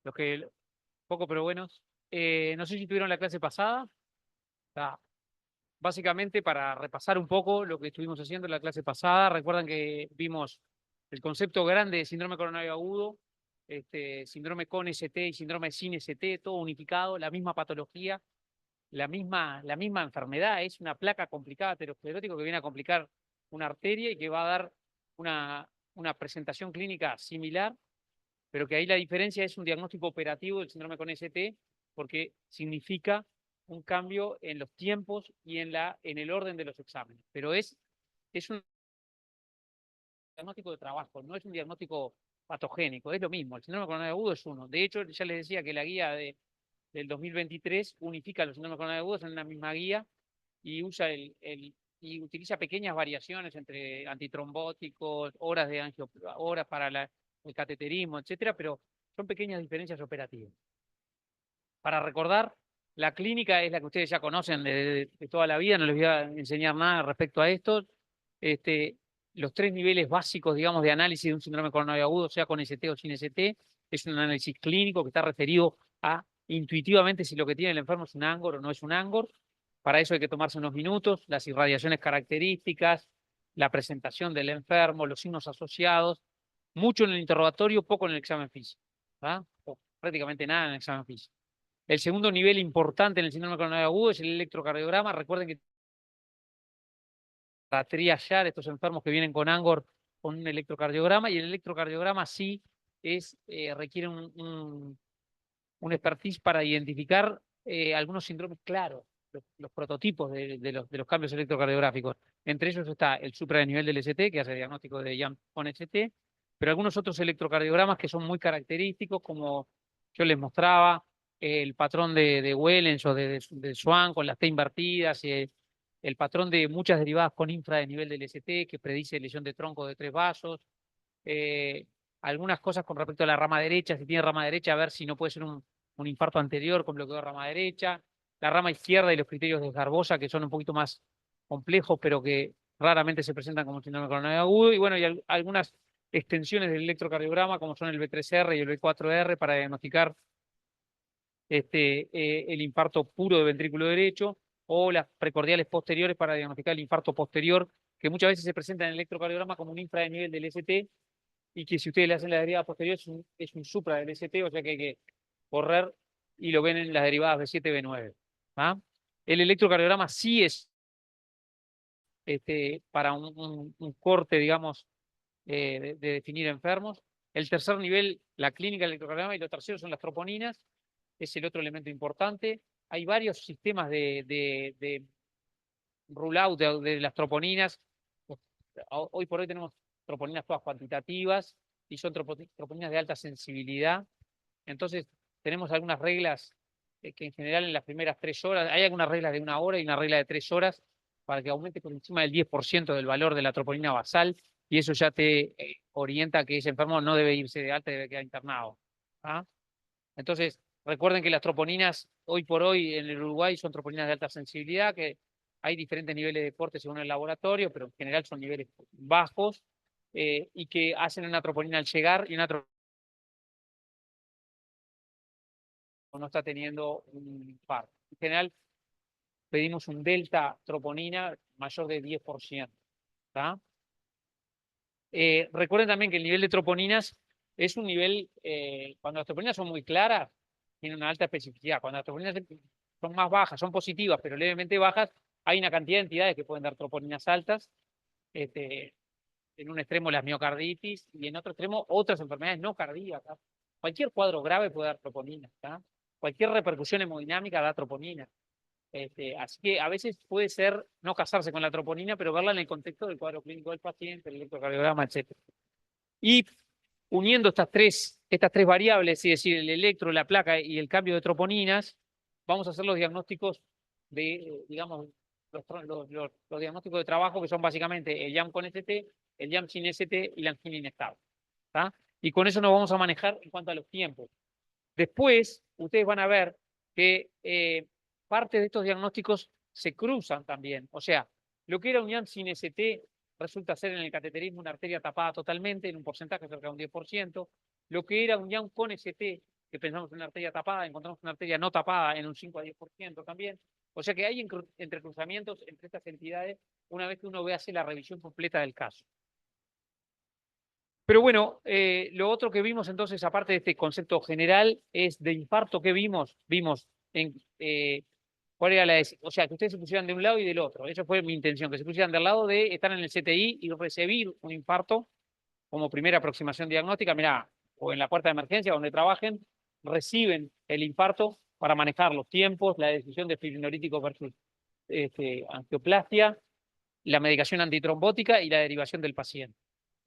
los que, poco pero buenos. No sé si tuvieron la clase pasada. Ah, básicamente, para repasar un poco lo que estuvimos haciendo en la clase pasada, recuerdan que vimos el concepto grande de síndrome coronario agudo, síndrome con ST y síndrome sin ST, todo unificado, la misma patología, la misma enfermedad, es una placa complicada aterosclerótica que viene a complicar una arteria y que va a dar una presentación clínica similar, pero que ahí la diferencia es un diagnóstico operativo del síndrome con ST, porque significa un cambio en los tiempos y en el orden de los exámenes. Pero es un diagnóstico de trabajo, no es un diagnóstico patogénico, es lo mismo. El síndrome coronario agudo es uno. De hecho, ya les decía que la guía del 2023 unifica los síndromes coronarios agudos en una misma guía y usa y utiliza pequeñas variaciones entre antitrombóticos, horas de horas para el cateterismo, etcétera, pero son pequeñas diferencias operativas. Para recordar, la clínica es la que ustedes ya conocen de toda la vida, no les voy a enseñar nada respecto a esto. Los tres niveles básicos, digamos, de análisis de un síndrome coronario agudo, sea con ST o sin ST, es un análisis clínico que está referido a intuitivamente si lo que tiene el enfermo es un ANGOR o no es un ANGOR. Para eso hay que tomarse unos minutos, las irradiaciones características, la presentación del enfermo, los signos asociados, mucho en el interrogatorio, poco en el examen físico, ¿ah? O prácticamente nada en el examen físico. El segundo nivel importante en el síndrome coronario agudo es el electrocardiograma. Recuerden que para triaglar estos enfermos que vienen con ANGOR con un electrocardiograma, y el electrocardiograma sí requiere un expertise para identificar algunos síndromes claros, los prototipos de los cambios electrocardiográficos. Entre ellos está el supra de nivel del ST, que hace diagnóstico de Young con ST, pero algunos otros electrocardiogramas que son muy característicos, como yo les mostraba, el patrón de Wellens o de Swan con las T invertidas, el patrón de muchas derivadas con infra de nivel del ST, que predice lesión de tronco de 3 vasos, eh, algunas cosas con respecto a la rama derecha, si tiene rama derecha, a ver si no puede ser un infarto anterior con bloqueo de rama derecha, la rama izquierda y los criterios de Garbosa, que son un poquito más complejos, pero que raramente se presentan como síndrome coronario agudo, y bueno, y algunas extensiones del electrocardiograma, como son el B3R y el B4R, para diagnosticar el infarto puro de ventrículo derecho, o las precordiales posteriores para diagnosticar el infarto posterior, que muchas veces se presenta en el electrocardiograma como un infra de nivel del ST, y que si ustedes le hacen la derivada posterior es un supra del ST, o sea que hay que correr y lo ven en las derivadas B7, B9. ¿Ah? El electrocardiograma sí es para un corte, digamos, de definir enfermos. El tercer nivel, la clínica del electrocardiograma, y lo tercero son las troponinas, es el otro elemento importante. Hay varios sistemas de rule-out de las troponinas. Hoy por hoy tenemos troponinas todas cuantitativas y son troponinas de alta sensibilidad. Entonces, tenemos algunas reglas que en general en las primeras 3 horas, hay algunas reglas de 1 hora y una regla de 3 horas para que aumente por encima del 10% del valor de la troponina basal, y eso ya te orienta que ese enfermo no debe irse de alta, debe quedar internado. ¿Ah? Entonces, recuerden que las troponinas, hoy por hoy en el Uruguay, son troponinas de alta sensibilidad, que hay diferentes niveles de corte según el laboratorio, pero en general son niveles bajos, y que hacen una troponina al llegar y una troponina no está teniendo un par. En general, pedimos un delta troponina mayor de 10%. ¿Tá? Recuerden también que el nivel de troponinas es un nivel, cuando las troponinas son muy claras, tienen una alta especificidad. Cuando las troponinas son más bajas, son positivas, pero levemente bajas, hay una cantidad de entidades que pueden dar troponinas altas. En un extremo las miocarditis y en otro extremo otras enfermedades no cardíacas. Cualquier cuadro grave puede dar troponina. ¿Tá? Cualquier repercusión hemodinámica da troponina. Así que a veces puede ser no casarse con la troponina, pero verla en el contexto del cuadro clínico del paciente, el electrocardiograma, etc. Y uniendo estas tres variables, es decir, el electro, la placa y el cambio de troponinas, vamos a hacer los diagnósticos digamos, los diagnósticos de trabajo, que son básicamente el YAM con ST, el YAM sin ST y la angina inestable. ¿Tá? Y con eso nos vamos a manejar en cuanto a los tiempos. Después, ustedes van a ver que parte de estos diagnósticos se cruzan también. O sea, lo que era un YAM sin ST resulta ser en el cateterismo una arteria tapada totalmente, en un porcentaje cerca de un 10%. Lo que era un YAM con ST que pensamos en una arteria tapada, encontramos una arteria no tapada en un 5 a 10% también. O sea que hay entrecruzamientos entre estas entidades una vez que uno ve hacer la revisión completa del caso. Pero bueno, lo otro que vimos entonces, aparte de este concepto general, es de infarto. ¿Qué vimos? Vimos en cuál era o sea, que ustedes se pusieran de un lado y del otro. Esa fue mi intención, que se pusieran del lado de estar en el CTI y recibir un infarto como primera aproximación diagnóstica. Mirá, o en la puerta de emergencia, donde trabajen, reciben el infarto para manejar los tiempos, la decisión de fibrinolítico versus angioplastia, la medicación antitrombótica y la derivación del paciente.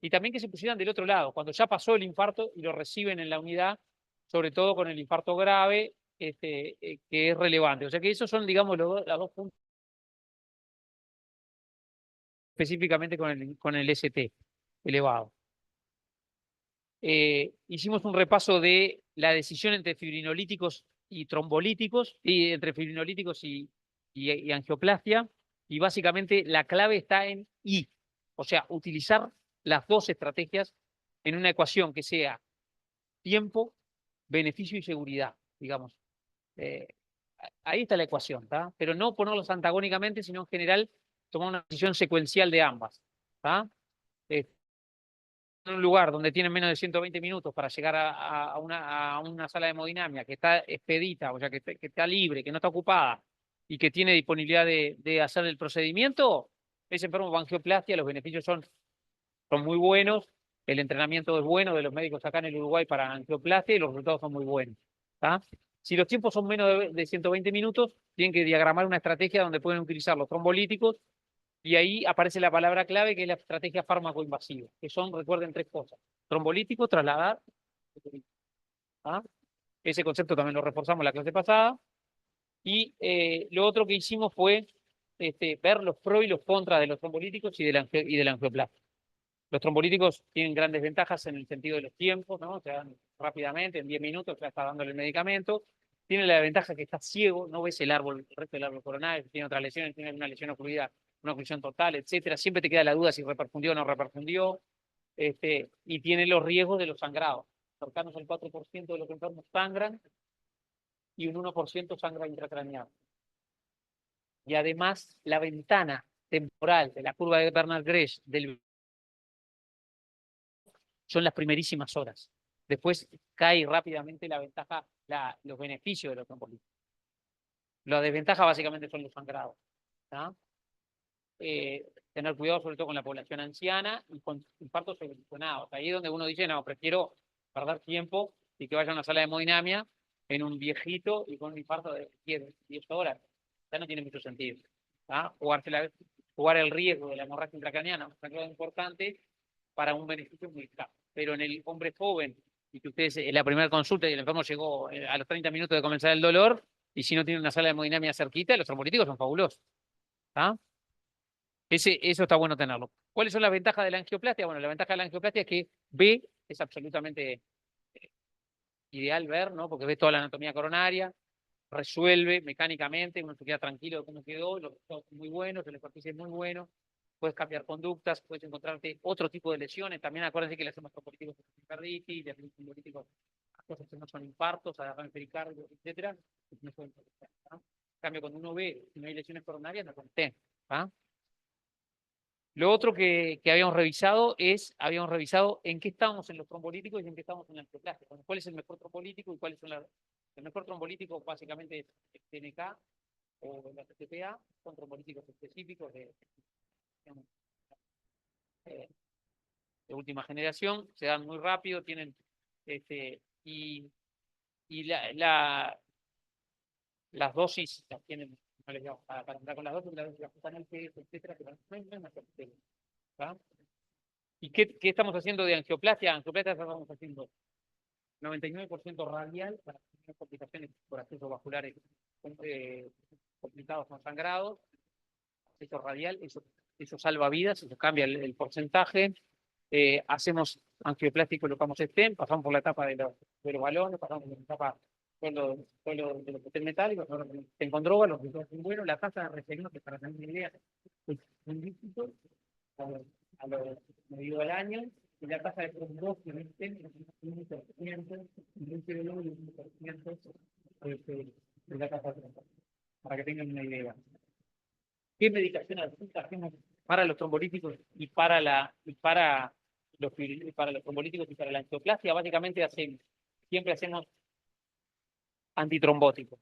Y también que se pusieran del otro lado, cuando ya pasó el infarto y lo reciben en la unidad, sobre todo con el infarto grave, que es relevante. O sea que esos son, digamos, las dos puntos específicamente con el ST elevado. Hicimos un repaso de la decisión entre fibrinolíticos y trombolíticos, y entre fibrinolíticos y angioplastia, y básicamente la clave está en I, o sea, utilizar las dos estrategias en una ecuación que sea tiempo, beneficio y seguridad, digamos. Ahí está la ecuación, ¿tá? Pero no ponerlos antagónicamente, sino en general tomar una decisión secuencial de ambas, ¿tá? En un lugar donde tienen menos de 120 minutos para llegar a una sala de hemodinamia que está expedita, o sea, que está libre, que no está ocupada y que tiene disponibilidad de hacer el procedimiento, ese enfermo con angioplastia, los beneficios son muy buenos, el entrenamiento es bueno de los médicos acá en el Uruguay para angioplastia y los resultados son muy buenos. ¿Tá? Si los tiempos son menos de 120 minutos, tienen que diagramar una estrategia donde pueden utilizar los trombolíticos y ahí aparece la palabra clave que es la estrategia fármaco-invasiva, que son, recuerden, tres cosas: trombolítico, trasladar. ¿Ah? Ese concepto también lo reforzamos la clase pasada. Y lo otro que hicimos fue ver los pros y los contras de los trombolíticos y de la angioplastia. Los trombolíticos tienen grandes ventajas en el sentido de los tiempos, ¿no? Se dan rápidamente, en 10 minutos ya está dándole el medicamento. Tiene la ventaja que está ciego, no ves el árbol, el resto del árbol coronario, tiene otras lesiones, tiene una lesión ocluida, una oclusión total, etcétera. Siempre te queda la duda si reperfundió o no reperfundió. Y tiene los riesgos de los sangrados. Cercanos al 4% de los enfermos sangran y un 1% sangra intracraneal. Y además, la ventana temporal de la curva de Bernard-Gresch son las primerísimas horas. Después cae rápidamente la ventaja, los beneficios de los trombolíticos. La desventaja básicamente son los sangrados. Tener cuidado sobre todo con la población anciana y con infartos evolucionados. Ahí es donde uno dice, no, prefiero perder tiempo y que vaya a una sala de hemodinamia en un viejito y con un infarto de 10 horas. Ya no tiene mucho sentido. Jugar el riesgo de la hemorragia intracraneana, un sangrado importante, para un beneficio muy caro. Pero en el hombre joven, y que ustedes en la primera consulta y el enfermo llegó a los 30 minutos de comenzar el dolor, y si no tiene una sala de hemodinamia cerquita, los trombolíticos son fabulosos. Eso está bueno tenerlo. ¿Cuáles son las ventajas de la angioplastia? Bueno, la ventaja de la angioplastia es que es absolutamente ideal ver, ¿no? Porque ves toda la anatomía coronaria, resuelve mecánicamente, uno se queda tranquilo de cómo quedó, los resultados son muy buenos, el ejercicio es muy bueno, puedes cambiar conductas, puedes encontrarte otro tipo de lesiones. También acuérdense que le hacemos trombolíticos de pericarditis, le hacemos trombolíticos a cosas que no son infartos, a derrames pericárdico, etcétera. No pueden protestar, ¿no? En cambio, cuando uno ve que no hay lesiones coronarias, no contén. Lo otro que habíamos revisado en qué estábamos en los trombolíticos y en qué estábamos en la angioplastia. Bueno, ¿cuál es el mejor trombolítico y cuáles son el mejor trombolítico? Básicamente es TNK o la TPA, son trombolíticos específicos de última generación, se dan muy rápido, tienen y las dosis las tienen, no les digo, para andar con las dosis, las ajustan al peso, etcétera, pero no hay más ¿verdad? ¿Y qué estamos haciendo de angioplastia? Angioplastia estamos haciendo 99% radial para tener complicaciones por accesos vasculares complicados con sangrados. Eso radial, eso salva vidas, eso cambia el porcentaje. Hacemos angioplastia y colocamos stent, pasamos por la etapa de los balones, pasamos por la etapa de los stent metálicos, con droga, los resultados son buenos. La tasa de referencia, para tener una idea, es un dígito a lo medido del año, y la tasa de trombosis en el centro es un 1%, y un 1% de la tasa de trombosis, para que tengan una idea. ¿Qué medicación hacemos para los trombolíticos y para los trombolíticos y para la angioplastia? Básicamente siempre hacemos antitrombóticos.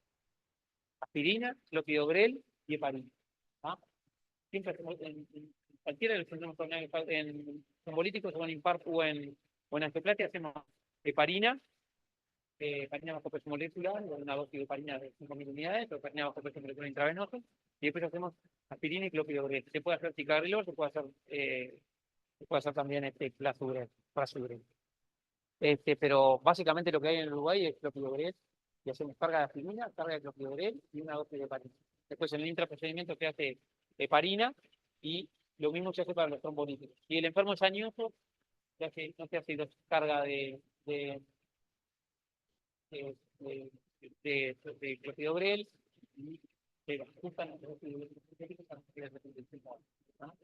Aspirina, clopidogrel y heparina. ¿Ah? Siempre hacemos en cualquiera de los enfermos en trombolíticos o en infarto o en angioplastia hacemos heparina, heparina bajo peso molecular, una dosis de heparina de 5.000 unidades, o heparina bajo peso molecular intravenoso, y después hacemos aspirina y clopidogrel. Se puede hacer cicarilor, se puede hacer también plasugrel. Pero básicamente lo que hay en Uruguay es clopidogrel, y hacemos carga de aspirina, carga de clopidogrel y una dosis de heparina. Después en el intraprocedimiento se hace heparina y lo mismo se hace para los trombolíticos. Si el enfermo es añoso, no se hace carga de clopidogrel y se ajustan los dosis de antibióticos para que ¿no?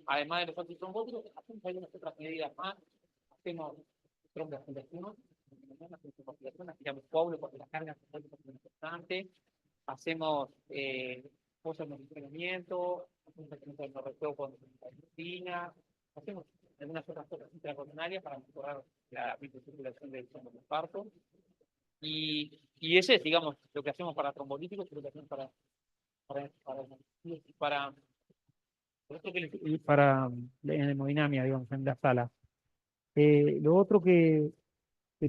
Además de los antitrombóticos, hacemos algunas otras medidas más. Hacemos trombofundación, hacemos coágulo porque la carga es muy importante. Hacemos cosas de monitoreamiento, hacemos tratamiento de norreteo con medicina, hacemos algunas otras cosas intracoronarias para mejorar la microcirculación del infarto. Y ese es, digamos, lo que hacemos para trombolíticos y lo que hacemos para en hemodinamia, digamos, en la sala. Lo otro que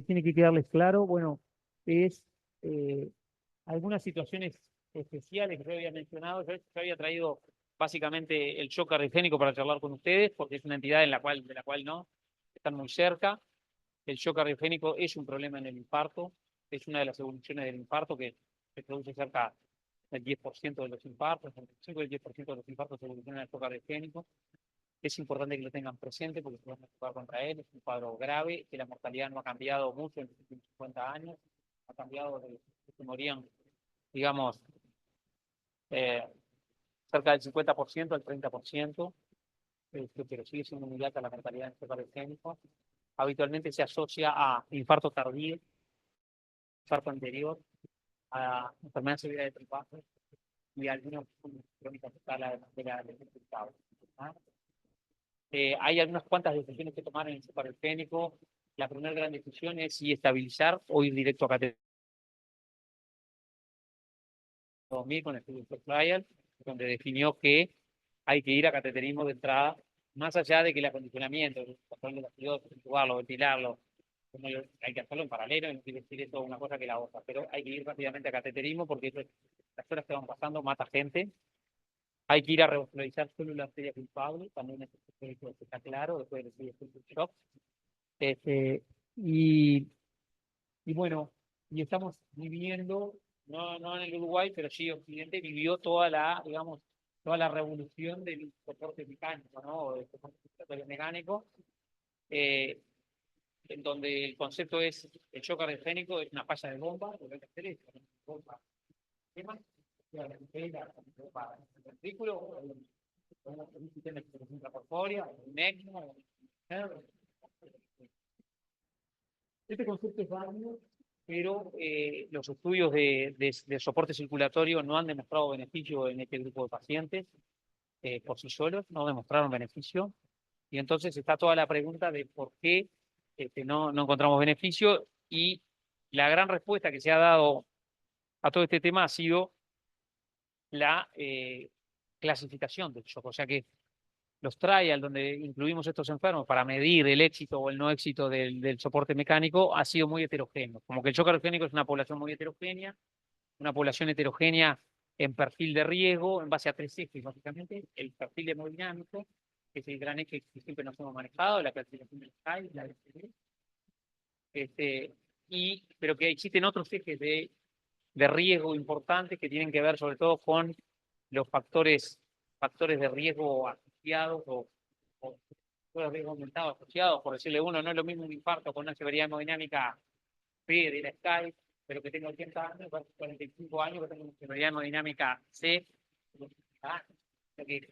tiene que quedarles claro, bueno, es algunas situaciones especiales que yo había mencionado. Yo había traído básicamente el shock cardiogénico para charlar con ustedes, porque es una entidad de la cual no están muy cerca. El shock cardiogénico es un problema en el infarto, es una de las evoluciones del infarto que se produce cerca del 10% de los infartos, el 5 y el 10% de los infartos evolucionan al shock cardiogénico. Es importante que lo tengan presente porque se van a jugar contra él. Es un cuadro grave, que la mortalidad no ha cambiado mucho en los últimos 50 años. Ha cambiado de que morían, digamos, cerca del 50% al 30%, pero sigue siendo muy alta la mortalidad en el cardiogénico. Habitualmente se asocia a infarto tardío, infarto anterior, a enfermedad severa de tripaje y a algunas crónicas de la hay algunas cuantas decisiones que tomar en el cardiogénico. La primera gran decisión es si estabilizar o ir directo a cateterismo. 2000 con el estudio Trial, donde definió que hay que ir a cateterismo de entrada, más allá de que el acondicionamiento, el control de la acidosis, intubarlo, ventilarlo, hay que hacerlo en paralelo, no quiere decir eso una cosa que la otra, pero hay que ir rápidamente a cateterismo porque las horas que van pasando mata gente. Hay que ir a revascularizar solo la arteria culpable, también eso está claro, después del estudio shock. Y bueno, y estamos viviendo, no en el Uruguay, pero sí Occidente vivió digamos, toda la revolución del soporte mecánico, ¿no? O del soporte mecánico, en donde el concepto es el shock cardiogénico es una falla de bomba, lo que hay que hacer es bomba, tema, el ventrículo, un sistema de exploración intracorpórea, un ECMO, este concepto es válido, pero los estudios de soporte circulatorio no han demostrado beneficio en este grupo de pacientes por sí solos, no demostraron beneficio. Y entonces está toda la pregunta de por qué no encontramos beneficio. Y la gran respuesta que se ha dado a todo este tema ha sido la clasificación del shock. O sea que los trials donde incluimos estos enfermos para medir el éxito o el no éxito del soporte mecánico ha sido muy heterogéneo. Como que el shock cardiogénico es una población muy heterogénea, una población heterogénea en perfil de riesgo, en base a 3 ejes, básicamente. El perfil hemodinámico, que es el gran eje que siempre nos hemos manejado, la clasificación del SCAI, la DCD. Pero que existen otros ejes de riesgo importantes que tienen que ver sobre todo con los factores de riesgo asociados o de riesgo aumentado asociados, por decirle uno, no es lo mismo un infarto con una severidad hemodinámica P de la SCAI, pero que tenga 80 años, 45 años, que tenga una severidad hemodinámica C, que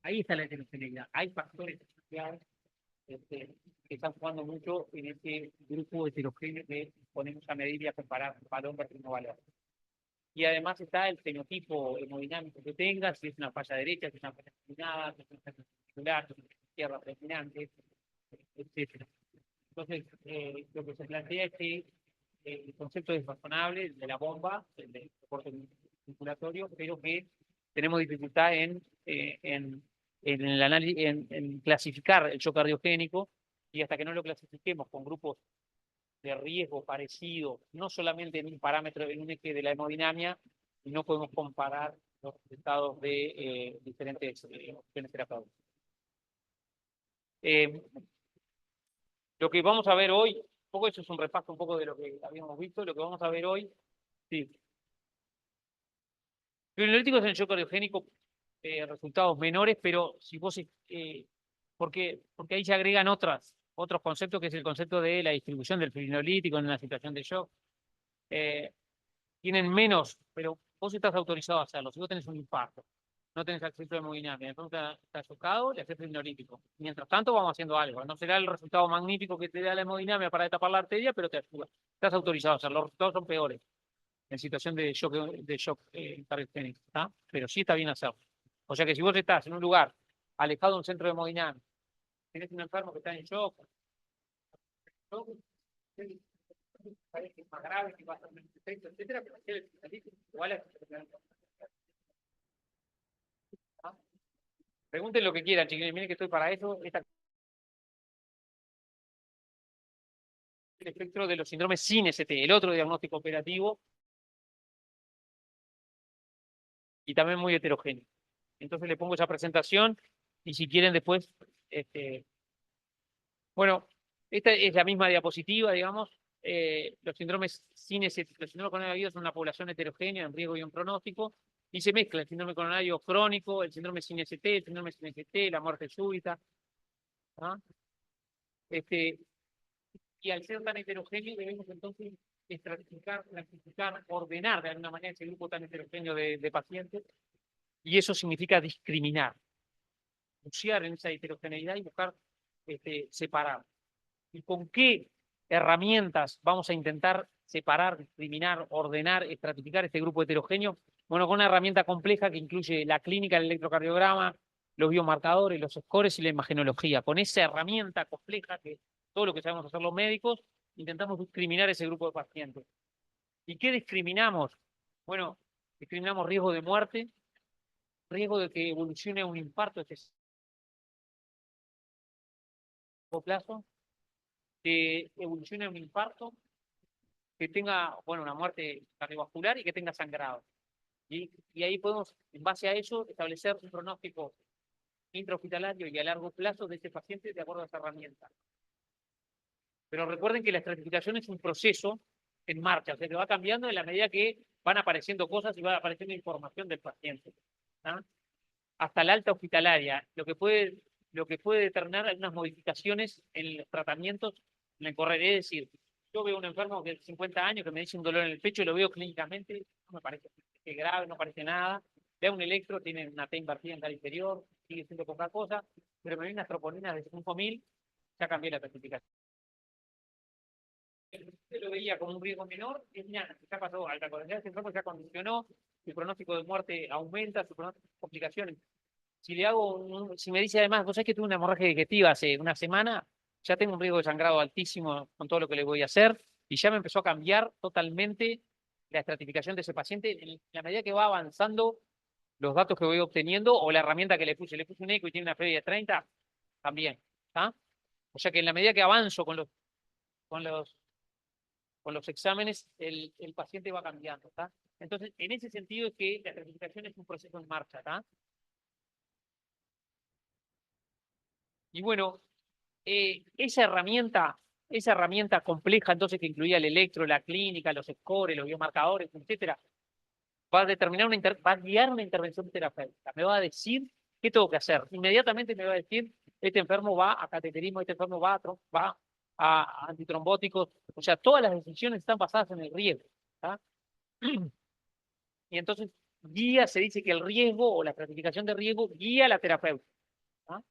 Ahí está la heterogeneidad. Hay factores asociados que están jugando mucho en ese grupo heterogéneo que ponemos a medir y a comparar valor versus no valor. Y además está el fenotipo hemodinámico que tengas, si es una falla derecha, si es una falla inclinada, si es una falla circular, si es una izquierda predominante, etc. Entonces, lo que se plantea es que el concepto es razonable de la bomba, del soporte circulatorio, pero que tenemos dificultad en el análisis, en clasificar el shock cardiogénico, y hasta que no lo clasifiquemos con grupos de riesgo parecido, no solamente en un parámetro, en un eje de la hemodinamia, y no podemos comparar los resultados de diferentes opciones terapéuticas. Lo que vamos a ver hoy, un poco eso es un repaso un poco de lo que habíamos visto, lo que vamos a ver hoy, sí. Fibrinolyticos en el shock cardiogénico, resultados menores, pero si vos, porque ahí se agregan otros conceptos, que es el concepto de la distribución del fibrinolítico en una situación de shock. Tienen menos, pero vos estás autorizado a hacerlo. Si vos tenés un infarto, no tenés acceso a hemodinamia, entonces estás chocado, le haces fibrinolítico. Mientras tanto, vamos haciendo algo. No será el resultado magnífico que te da la hemodinamia para tapar la arteria, pero te ayuda. Estás autorizado a hacerlo. Los resultados son peores en situación de shock cardiogénico, ¿está? Pero sí está bien hacerlo. O sea que si vos estás en un lugar alejado de un centro de hemodinámica, tenés un enfermo que está en shock, parece que es más grave, que va a ser menos efecto, etcétera, pero hacer el especialista igual es. Pregunten lo que quieran, chiquillos, miren que estoy para eso. El espectro de los síndromes sin ST, el otro diagnóstico operativo, y también muy heterogéneo. Entonces le pongo esa presentación y si quieren después, bueno, esta es la misma diapositiva, digamos. Los síndromes sin ST, los síndromes coronarios son una población heterogénea en riesgo y en pronóstico, y se mezcla el síndrome coronario crónico, el síndrome sin ST, el síndrome sin ST, la muerte súbita. ¿Ah? Y al ser tan heterogéneo debemos entonces estratificar, clasificar, ordenar de alguna manera ese grupo tan heterogéneo de pacientes, y eso significa discriminar, bucear en esa heterogeneidad y buscar separar. ¿Y con qué herramientas vamos a intentar separar, discriminar, ordenar, estratificar este grupo heterogéneo? Bueno, con una herramienta compleja que incluye la clínica, el electrocardiograma, los biomarcadores, los scores y la imagenología. Con esa herramienta compleja, que todo lo que sabemos hacer los médicos, intentamos discriminar ese grupo de pacientes. ¿Y qué discriminamos? Bueno, discriminamos riesgo de muerte, riesgo de que evolucione a un infarto plazo, que evolucione a un infarto, que tenga, bueno, una muerte cardiovascular y que tenga sangrado. Y ahí podemos, en base a eso, establecer un pronóstico intrahospitalario y a largo plazo de ese paciente de acuerdo a esa herramienta. Pero recuerden que la estratificación es un proceso en marcha, o sea que va cambiando en la medida que van apareciendo cosas y va apareciendo información del paciente. ¿Ah? Hasta la alta hospitalaria, lo que puede determinar algunas modificaciones en los tratamientos en el correr. Es decir, yo veo un enfermo de 50 años que me dice un dolor en el pecho y lo veo clínicamente, no me parece que es grave, no parece nada. Veo un electro, tiene una T invertida en cara inferior, sigue siendo poca cosa, pero me viene unas troponinas de 5.000, ya cambié la clasificación. Usted lo veía como un riesgo menor, y ya pasó alta correlación, ese enfermo ya condicionó, su pronóstico de muerte aumenta, su pronóstico de complicaciones. Si me dice además, vos sabés que tuve una hemorragia digestiva hace una semana, ya tengo un riesgo de sangrado altísimo con todo lo que le voy a hacer, y ya me empezó a cambiar totalmente la estratificación de ese paciente en la medida que va avanzando los datos que voy obteniendo o la herramienta que le puse un eco y tiene una FEBI de 30, también. ¿Está? O sea que en la medida que avanzo con los exámenes, el paciente va cambiando. ¿Está? Entonces, en ese sentido es que la estratificación es un proceso en marcha. ¿Está? Y bueno, esa herramienta compleja, entonces, que incluía el electro, la clínica, los scores, los biomarcadores, etcétera, va a determinar va a guiar una intervención terapéutica. Me va a decir qué tengo que hacer. Inmediatamente me va a decir, este enfermo va a cateterismo, este enfermo va a antitrombóticos. O sea, todas las decisiones están basadas en el riesgo. ¿Tá? Y entonces, se dice que el riesgo o la estratificación de riesgo guía la terapéutica. ¿tá?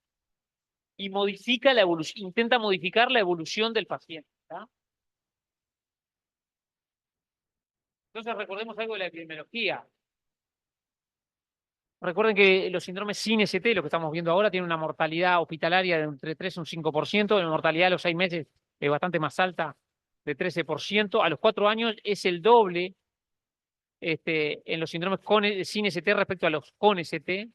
Y modifica la evolución, intenta modificar la evolución del paciente. ¿Tá? Entonces recordemos algo de la epidemiología. Recuerden que los síndromes sin ST, lo que estamos viendo ahora, tienen una mortalidad hospitalaria de entre 3 y un 5%, la mortalidad a los 6 meses es bastante más alta, de 13%, a los 4 años es el doble en los síndromes sin ST respecto a los con ST,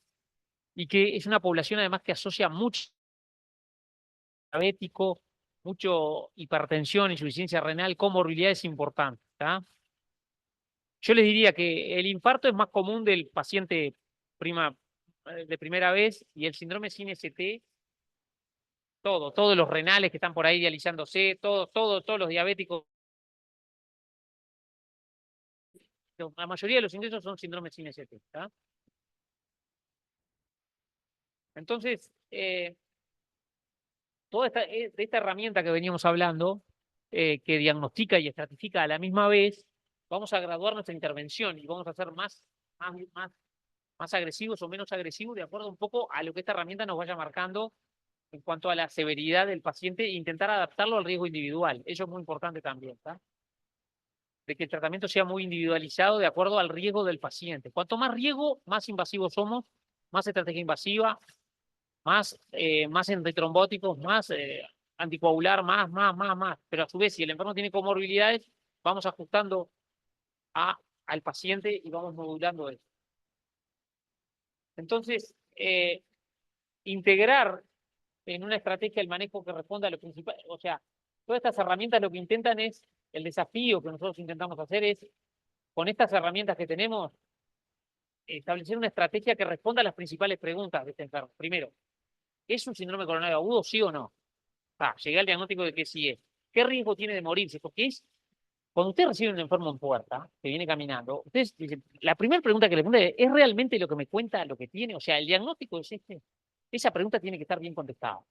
y que es una población además que asocia mucho diabético, mucho hipertensión, insuficiencia renal, comorbilidades importantes. ¿Tá? Yo les diría que el infarto es más común del paciente de primera vez, y el síndrome sin ST, todos los renales que están por ahí dializándose, todos los diabéticos, la mayoría de los ingresos son síndromes sin ST. ¿Tá? Entonces, de esta herramienta que veníamos hablando, que diagnostica y estratifica a la misma vez, vamos a graduar nuestra intervención y vamos a hacer más agresivos o menos agresivos de acuerdo un poco a lo que esta herramienta nos vaya marcando en cuanto a la severidad del paciente e intentar adaptarlo al riesgo individual. Eso es muy importante también, ¿tá? De que el tratamiento sea muy individualizado de acuerdo al riesgo del paciente. Cuanto más riesgo, más invasivos somos, más estrategia invasiva, más antitrombóticos, más anticoagular, más. Pero a su vez, si el enfermo tiene comorbilidades, vamos ajustando al paciente y vamos modulando eso. Entonces, integrar en una estrategia el manejo que responda a lo principal, o sea, todas estas herramientas lo que intentan es, el desafío que nosotros intentamos hacer es, con estas herramientas que tenemos, establecer una estrategia que responda a las principales preguntas de este enfermo. Primero, ¿es un síndrome coronario agudo, sí o no? Llegué al diagnóstico de que sí es. ¿Qué riesgo tiene de morirse? Porque cuando usted recibe un enfermo en puerta, que viene caminando, ustedes dicen, la primera pregunta que le pregunta ¿es realmente lo que me cuenta lo que tiene? O sea, ¿el diagnóstico es este? Esa pregunta tiene que estar bien contestada.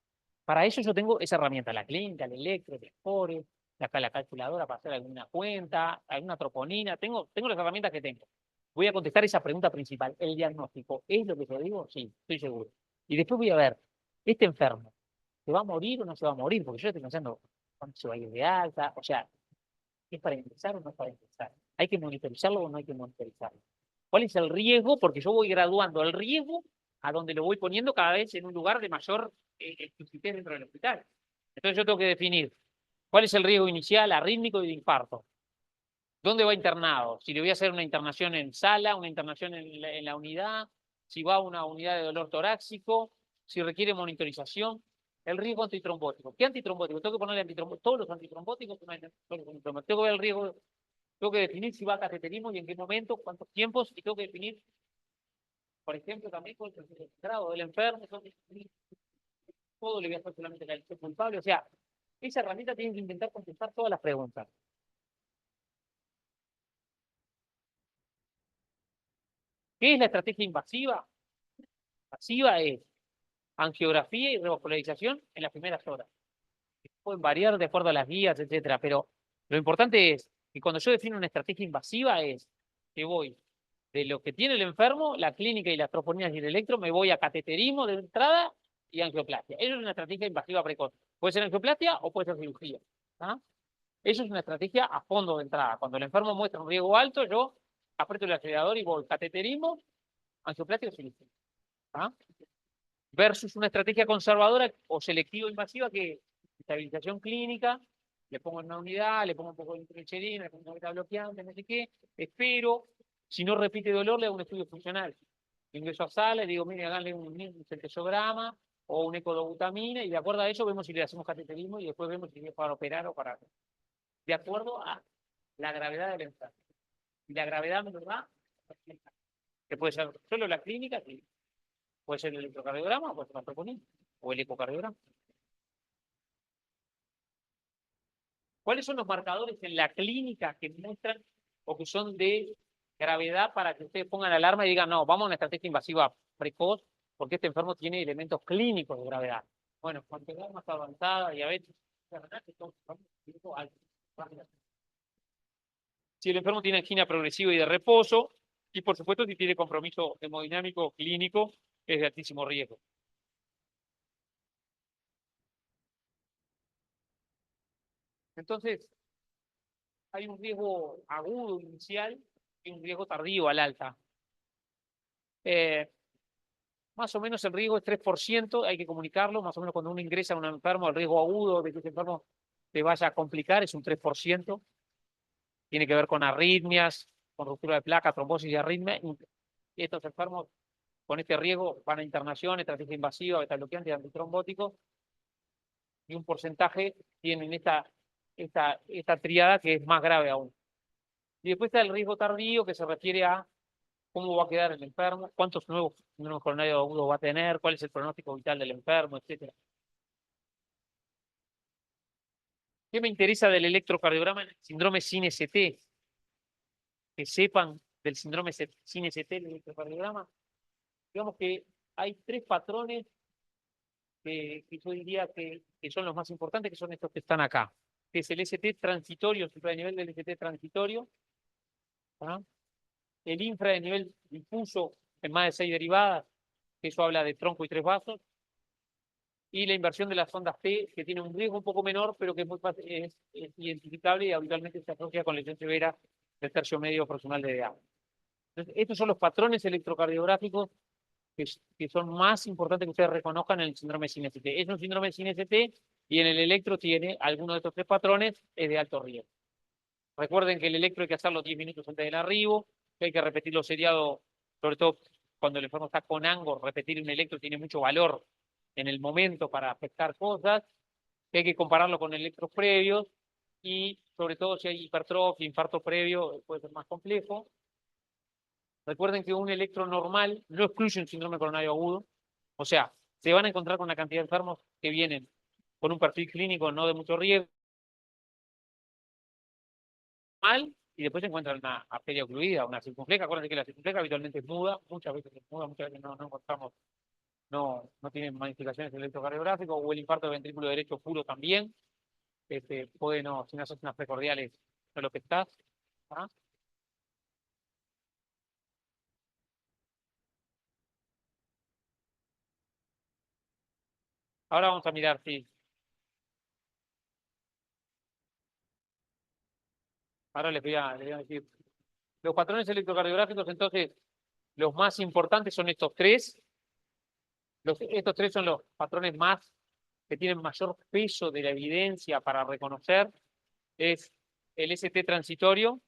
Para eso yo tengo esa herramienta, la clínica, el electro, el score, la calculadora para hacer alguna cuenta, alguna troponina, tengo las herramientas que tengo. Voy a contestar esa pregunta principal. ¿El diagnóstico es lo que yo digo? Sí, estoy seguro. Y después voy a ver, este enfermo, ¿se va a morir o no se va a morir? Porque yo estoy pensando, ¿cuándo se va a ir de alta? O sea, ¿es para ingresar o no es para ingresar? ¿Hay que monitorizarlo o no hay que monitorizarlo? ¿Cuál es el riesgo? Porque yo voy graduando el riesgo a donde lo voy poniendo cada vez en un lugar de mayor exquisitez dentro del hospital. Entonces yo tengo que definir cuál es el riesgo inicial, arrítmico y de infarto. ¿Dónde va internado? Si le voy a hacer una internación en sala, una internación en la unidad, si va a una unidad de dolor torácico, si requiere monitorización. El riesgo antitrombótico. ¿Qué antitrombótico? Tengo que ponerle antitrombótico. Todos los antitrombóticos. Tengo que ver el riesgo. Tengo que definir si va a cateterismo y en qué momento, cuántos tiempos, y tengo que definir, por ejemplo, también con el grado del enfermo, todo le voy a hacer solamente la elección culpable. O sea, esa herramienta tiene que intentar contestar todas las preguntas. ¿Qué es la estrategia invasiva? Invasiva es angiografía y revascularización en las primeras horas. Pueden variar de acuerdo a las guías, etcétera, pero lo importante es que cuando yo defino una estrategia invasiva es que voy de lo que tiene el enfermo, la clínica y las troponinas y el electro, me voy a cateterismo de entrada y angioplastia. Eso es una estrategia invasiva precoz. Puede ser angioplastia o puede ser cirugía. ¿Ah? Eso es una estrategia a fondo de entrada. Cuando el enfermo muestra un riesgo alto, yo aprieto el acelerador y voy cateterismo, angioplastia o cirugía. ¿Ah? Versus una estrategia conservadora o selectiva invasiva que es estabilización clínica, le pongo en una unidad, le pongo un poco de nitroglicerina, le pongo una beta bloqueante, no sé qué, espero, si no repite dolor, le hago un estudio funcional. Ingreso a sala y digo, mire, háganle un centesograma o un ecodobutamina y de acuerdo a eso vemos si le hacemos cateterismo y después vemos si es para operar o para... De acuerdo a la gravedad del enfermo. Y la gravedad me lo da, que puede ser solo la clínica, sí. Puede ser el electrocardiograma, puede ser la troponina o el ecocardiograma. ¿Cuáles son los marcadores en la clínica que muestran o que son de gravedad para que ustedes pongan alarma y digan, no, vamos a una estrategia invasiva precoz porque este enfermo tiene elementos clínicos de gravedad? Bueno, cuanto más avanzada, diabetes, si el enfermo tiene angina progresiva y de reposo, y por supuesto si tiene compromiso hemodinámico clínico, es de altísimo riesgo. Entonces, hay un riesgo agudo inicial y un riesgo tardío al alta. Más o menos el riesgo es 3%, hay que comunicarlo, más o menos cuando uno ingresa a un enfermo, el riesgo agudo de que ese enfermo te vaya a complicar es un 3%, tiene que ver con arritmias, con ruptura de placa, trombosis y arritmia, y estos enfermos con este riesgo van a internación, estrategia invasiva, beta bloqueante y antitrombótico, y un porcentaje tienen esta triada que es más grave aún. Y después está el riesgo tardío, que se refiere a cómo va a quedar el enfermo, cuántos nuevos síndromes coronarios agudos va a tener, cuál es el pronóstico vital del enfermo, etcétera. ¿Qué me interesa del electrocardiograma? El síndrome SIN-ST. Que sepan del síndrome SIN-ST, el electrocardiograma. Digamos que hay tres patrones que yo diría que son los más importantes, que son estos que están acá. Que es el ST transitorio, el supranivel del ST transitorio. ¿Ah? El infra de nivel difuso en más de 6 derivadas, que eso habla de tronco y 3 vasos, y la inversión de las ondas T, que tiene un riesgo un poco menor, pero que es muy fácil, es identificable y habitualmente se asocia con lesión severa del tercio medio proximal de edad. Entonces, estos son los patrones electrocardiográficos que son más importantes que ustedes reconozcan en el síndrome SIN-ST. Es un síndrome SIN-ST y en el electro tiene alguno de estos tres patrones, es de alto riesgo. Recuerden que el electro hay que hacerlo 10 minutos antes del arribo, que hay que repetirlo seriado, sobre todo cuando el enfermo está con Angor, repetir un electro tiene mucho valor en el momento para afectar cosas, que hay que compararlo con electros previos y sobre todo si hay hipertrofia, infarto previo, puede ser más complejo. Recuerden que un electro normal no excluye un síndrome coronario agudo, o sea, se van a encontrar con una cantidad de enfermos que vienen con un perfil clínico no de mucho riesgo, mal, y después se encuentran una arteria ocluida, una circunfleja. Acuérdense que la circunfleja habitualmente es muda, muchas veces es muda, muchas veces no encontramos, no tienen manifestaciones electrocardiográficas, o el infarto de ventrículo derecho puro también. Puede no, si no haces unas precordiales, no lo que estás. ¿Ah? Ahora vamos a mirar, sí. Ahora les voy a decir. Los patrones electrocardiográficos, entonces, los más importantes son estos tres. Estos tres son los patrones más que tienen mayor peso de la evidencia para reconocer. Es el ST transitorio,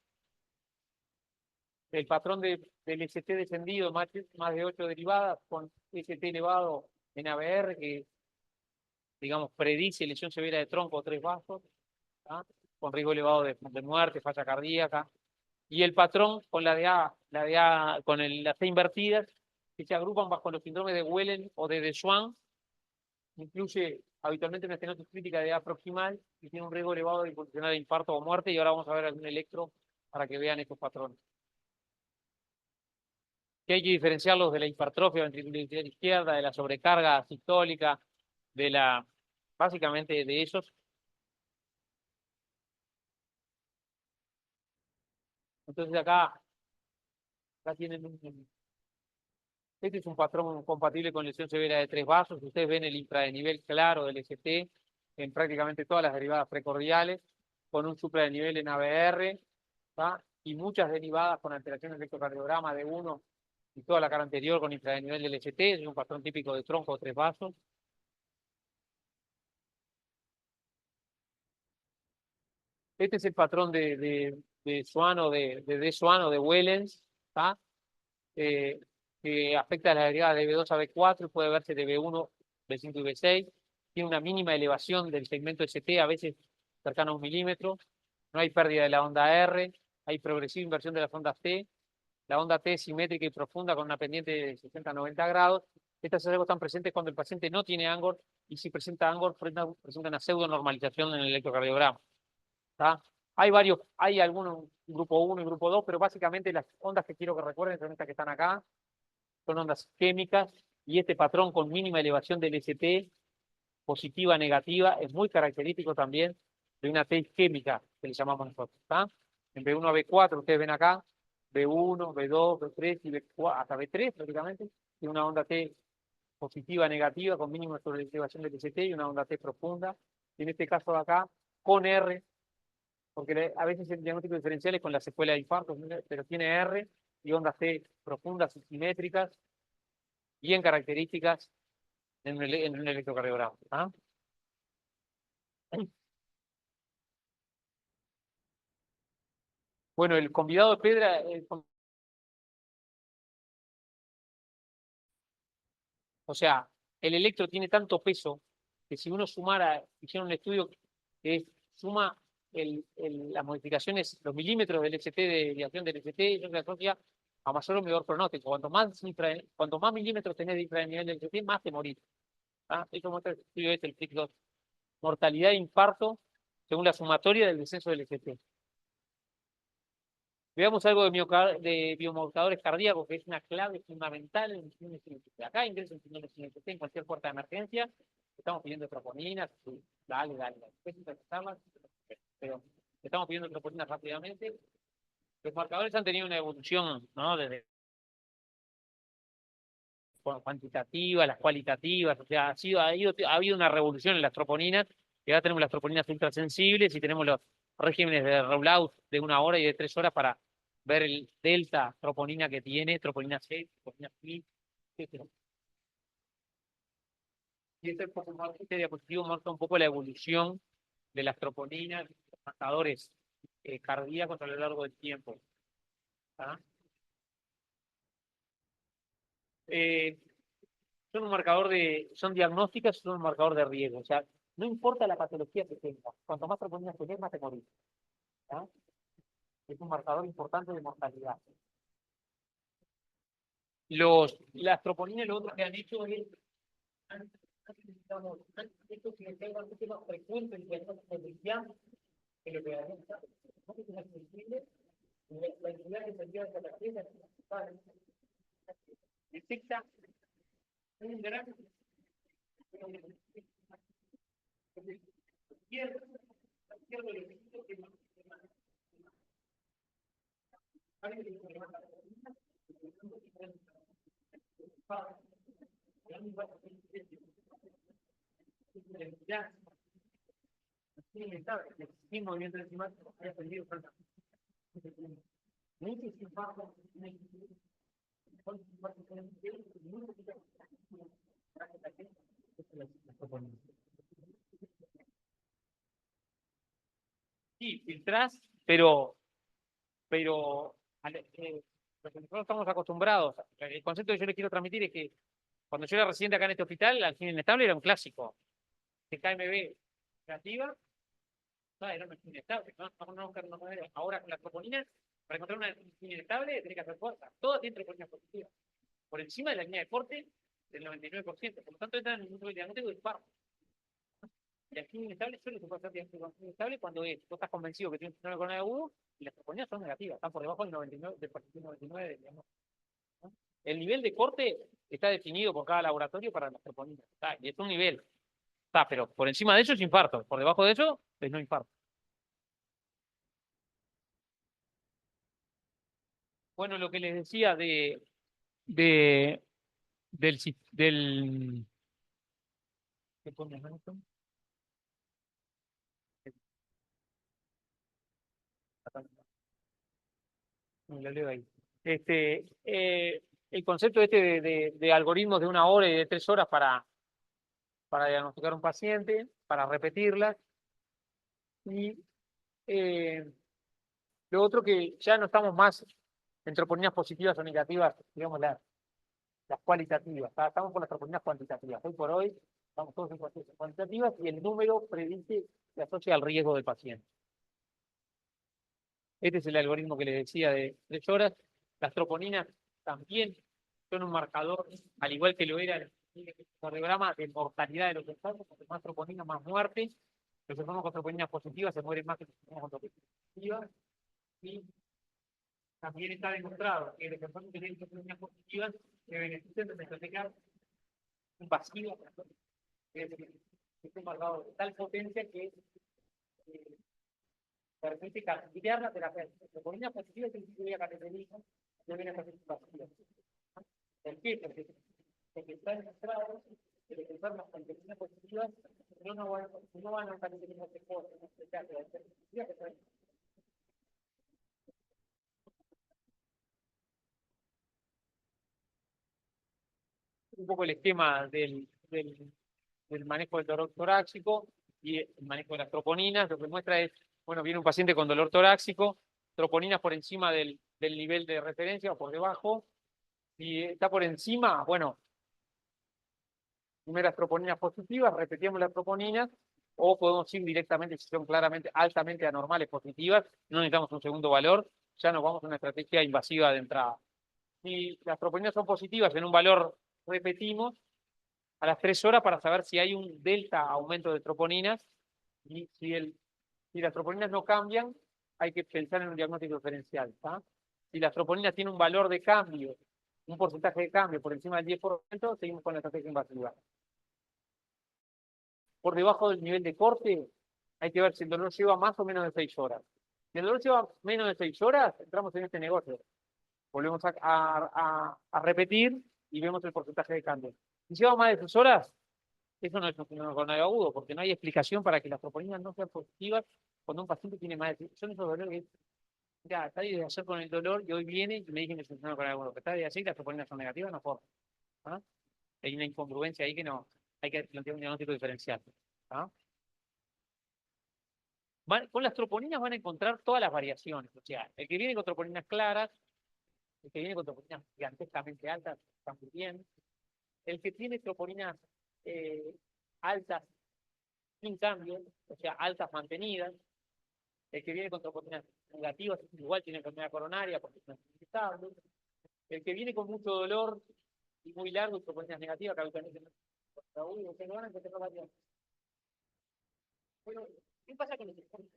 el patrón del ST descendido, más de 8 derivadas, con ST elevado en ABR, que digamos predice lesión severa de tronco o 3 vasos, ¿tá? Con riesgo elevado de muerte, falla cardíaca. Y el patrón con con las T invertidas, que se agrupan bajo los síndromes de Wellen o de Schwann, incluye habitualmente una estenosis crítica de edad proximal y tiene un riesgo elevado de evolucionar de infarto o muerte. Y ahora vamos a ver algún electro para que vean estos patrones. Que hay que diferenciarlos de la hipertrofia ventricular izquierda, de la sobrecarga sistólica, básicamente de esos. Entonces acá tienen este es un patrón compatible con lesión severa de 3 vasos. Ustedes ven el infradenivel claro del ST en prácticamente todas las derivadas precordiales, con un supradenivel en ABR, ¿tá? Y muchas derivadas con alteraciones de electrocardiograma de 1 y toda la cara anterior con infradenivel del ST. Es un patrón típico de tronco o 3 vasos. Este es el patrón de Swan o de Swan o de Wellens, ¿tá? Que afecta a la derivada de B2 a B4 y puede verse de B1, B5 y B6. Tiene una mínima elevación del segmento ST, a veces cercano a 1 milímetro. No hay pérdida de la onda R, hay progresiva inversión de las ondas T. La onda T es simétrica y profunda con una pendiente de 60 a 90 grados. Estas hallazgos están presentes cuando el paciente no tiene Angor y si presenta Angor, presenta una pseudo normalización en el electrocardiograma. ¿Tá? Hay algunos grupo 1 y grupo 2, pero básicamente las ondas que quiero que recuerden son estas que están acá, son ondas químicas, y este patrón con mínima elevación del ST, positiva, negativa, es muy característico también de una T isquémica, que le llamamos nosotros. ¿Tá? En B1 a B4, ustedes ven acá, B1, B2, B3 y B4, hasta B3 prácticamente, tiene una onda T positiva, negativa, con mínima sobre elevación del ST y una onda T profunda. Y en este caso de acá, con R, porque a veces el diagnóstico diferencial es con la secuela de infarto, pero tiene R y ondas T profundas y simétricas, bien características en un electrocardiograma. ¿Ah? Bueno, el convidado de Pedra, o sea, el electro tiene tanto peso que si uno sumara, hicieron un estudio que suma las modificaciones, los milímetros del ST, de desviación del ST, y eso se asocia a mayor o menor pronóstico. Cuanto más milímetros tenés de nivel del ST, más te morís. ¿Ah? Eso muestra el estudio el FIC2. Mortalidad de infarto según la sumatoria del descenso del ST. Veamos algo de biomarcadores cardíacos, que es una clave fundamental en síndrome de acá ingreso en síndrome de en cualquier puerta de emergencia. Estamos pidiendo troponinas. Sí, dale. Después empezarlas, pero estamos pidiendo troponinas rápidamente. Los marcadores han tenido una evolución, ¿no? Desde cuantitativas, las cualitativas, o sea, ha habido una revolución en las troponinas, y ahora tenemos las troponinas ultrasensibles y tenemos los regímenes de rollout de 1 hora y de 3 horas para ver el delta troponina que tiene, troponina C, troponina P, etc. Y este diapositivo muestra un poco la evolución de las troponinas, los marcadores cardíacos a lo largo del tiempo. ¿Ah? Eh, son diagnósticas, son un marcador de riesgo. O sea, no importa la patología que tengas, cuanto más troponinas tenés, más te morís. ¿Ah? Es un marcador importante de mortalidad. Las troponinas, lo otro que han hecho es, esto que es bastante más frecuente en diagnóstico inicial, que lo que haremos, no es sensible, la entidad que se envía de la pieza detecta un gran sin movimiento decimal haya aprendido sí, filtrás, pero lo que nosotros estamos acostumbrados, el concepto que yo le quiero transmitir es que cuando yo era residente acá en este hospital, al fin inestable era un clásico. De KMB negativa, era una inestable. Ahora con la troponina, para encontrar una inestable, tenés que hacer fuerza. Todas tienen troponina positiva. Por encima de la línea de corte del 99%. Por lo tanto, entran en un nivel de diagnóstico disparo. Y aquí inestable solo se puede hacer diagnóstico inestable cuando vos estás convencido que tienes un problema con agudo y las troponinas son negativas, están por debajo del 99, del 99, digamos. ¿No? El nivel de corte está definido por cada laboratorio para las troponinas. Y es un nivel. Pero por encima de eso es infarto. Por debajo de eso es no infarto. Bueno, lo que les decía de del ¿qué pone esto? Lo leo ahí. El concepto de algoritmos de 1 hora y de 3 horas para diagnosticar un paciente, para repetirlas. Y eh, lo otro que ya no estamos más en troponinas positivas o negativas, digamos las cualitativas. Estamos con las troponinas cuantitativas. Hoy por hoy estamos todos en cuantitativas y el número predice, se asocia al riesgo del paciente. Este es el algoritmo que les decía de 3 horas. Las troponinas también son un marcador, al igual que lo era el cardiograma de mortalidad de los enfermos, porque más troponinas, más muerte. Los enfermos con troponinas positivas se mueren más que los enfermos con troponinas positivas. Y también está demostrado que los enfermos que tienen troponinas positivas se benefician de detectar un vacío, que es un marcador de tal potencia que eh, permite cambiar la terapia. La troponinas positivas es el que voy a caracterizar deben hacer vacío. ¿Por qué? Porque está demostrado que los enfermos con troponinas positivas no van a aparecer en este caso, un poco el esquema del manejo del dolor torácico y el manejo de las troponinas. Lo que muestra es, bueno, viene un paciente con dolor torácico, troponinas por encima del nivel de referencia o por debajo. Si está por encima, bueno, primeras troponinas positivas, repetimos las troponinas, o podemos ir directamente, si son claramente altamente anormales positivas, no necesitamos un segundo valor, ya nos vamos a una estrategia invasiva de entrada. Si las troponinas son positivas en un valor, repetimos a las 3 horas para saber si hay un delta aumento de troponinas, y si las troponinas no cambian, hay que pensar en un diagnóstico diferencial. Si las troponinas tienen un valor de cambio, un porcentaje de cambio por encima del 10%, seguimos con la estrategia invasiva. Por debajo del nivel de corte, hay que ver si el dolor lleva más o menos de 6 horas. Si el dolor lleva menos de 6 horas, entramos en este negocio. Volvemos a repetir y vemos el porcentaje de cambio. Si lleva más de 6 horas, eso no es un fenómeno coronario agudo, porque no hay explicación para que las troponinas no sean positivas cuando un paciente tiene más de 6 horas. Son esos dolores que, mira, está de ayer con el dolor y hoy viene y me dicen que es un fenómeno coronario agudo. Que está de ayer y las troponinas son negativas, no forma. Hay una incongruencia ahí que no, hay que plantear un diagnóstico diferencial. Con las troponinas van a encontrar todas las variaciones. O sea, el que viene con troponinas claras, el que viene con troponinas gigantescamente altas, está muy bien. El que tiene troponinas altas sin cambio, o sea, altas mantenidas. El que viene con troponinas negativas, igual tiene enfermedad coronaria porque es inestable. El que viene con mucho dolor y muy largo, troponinas negativas, que habitualmente no se van a encontrar variaciones. Bueno, ¿qué pasa con los esfuerzos?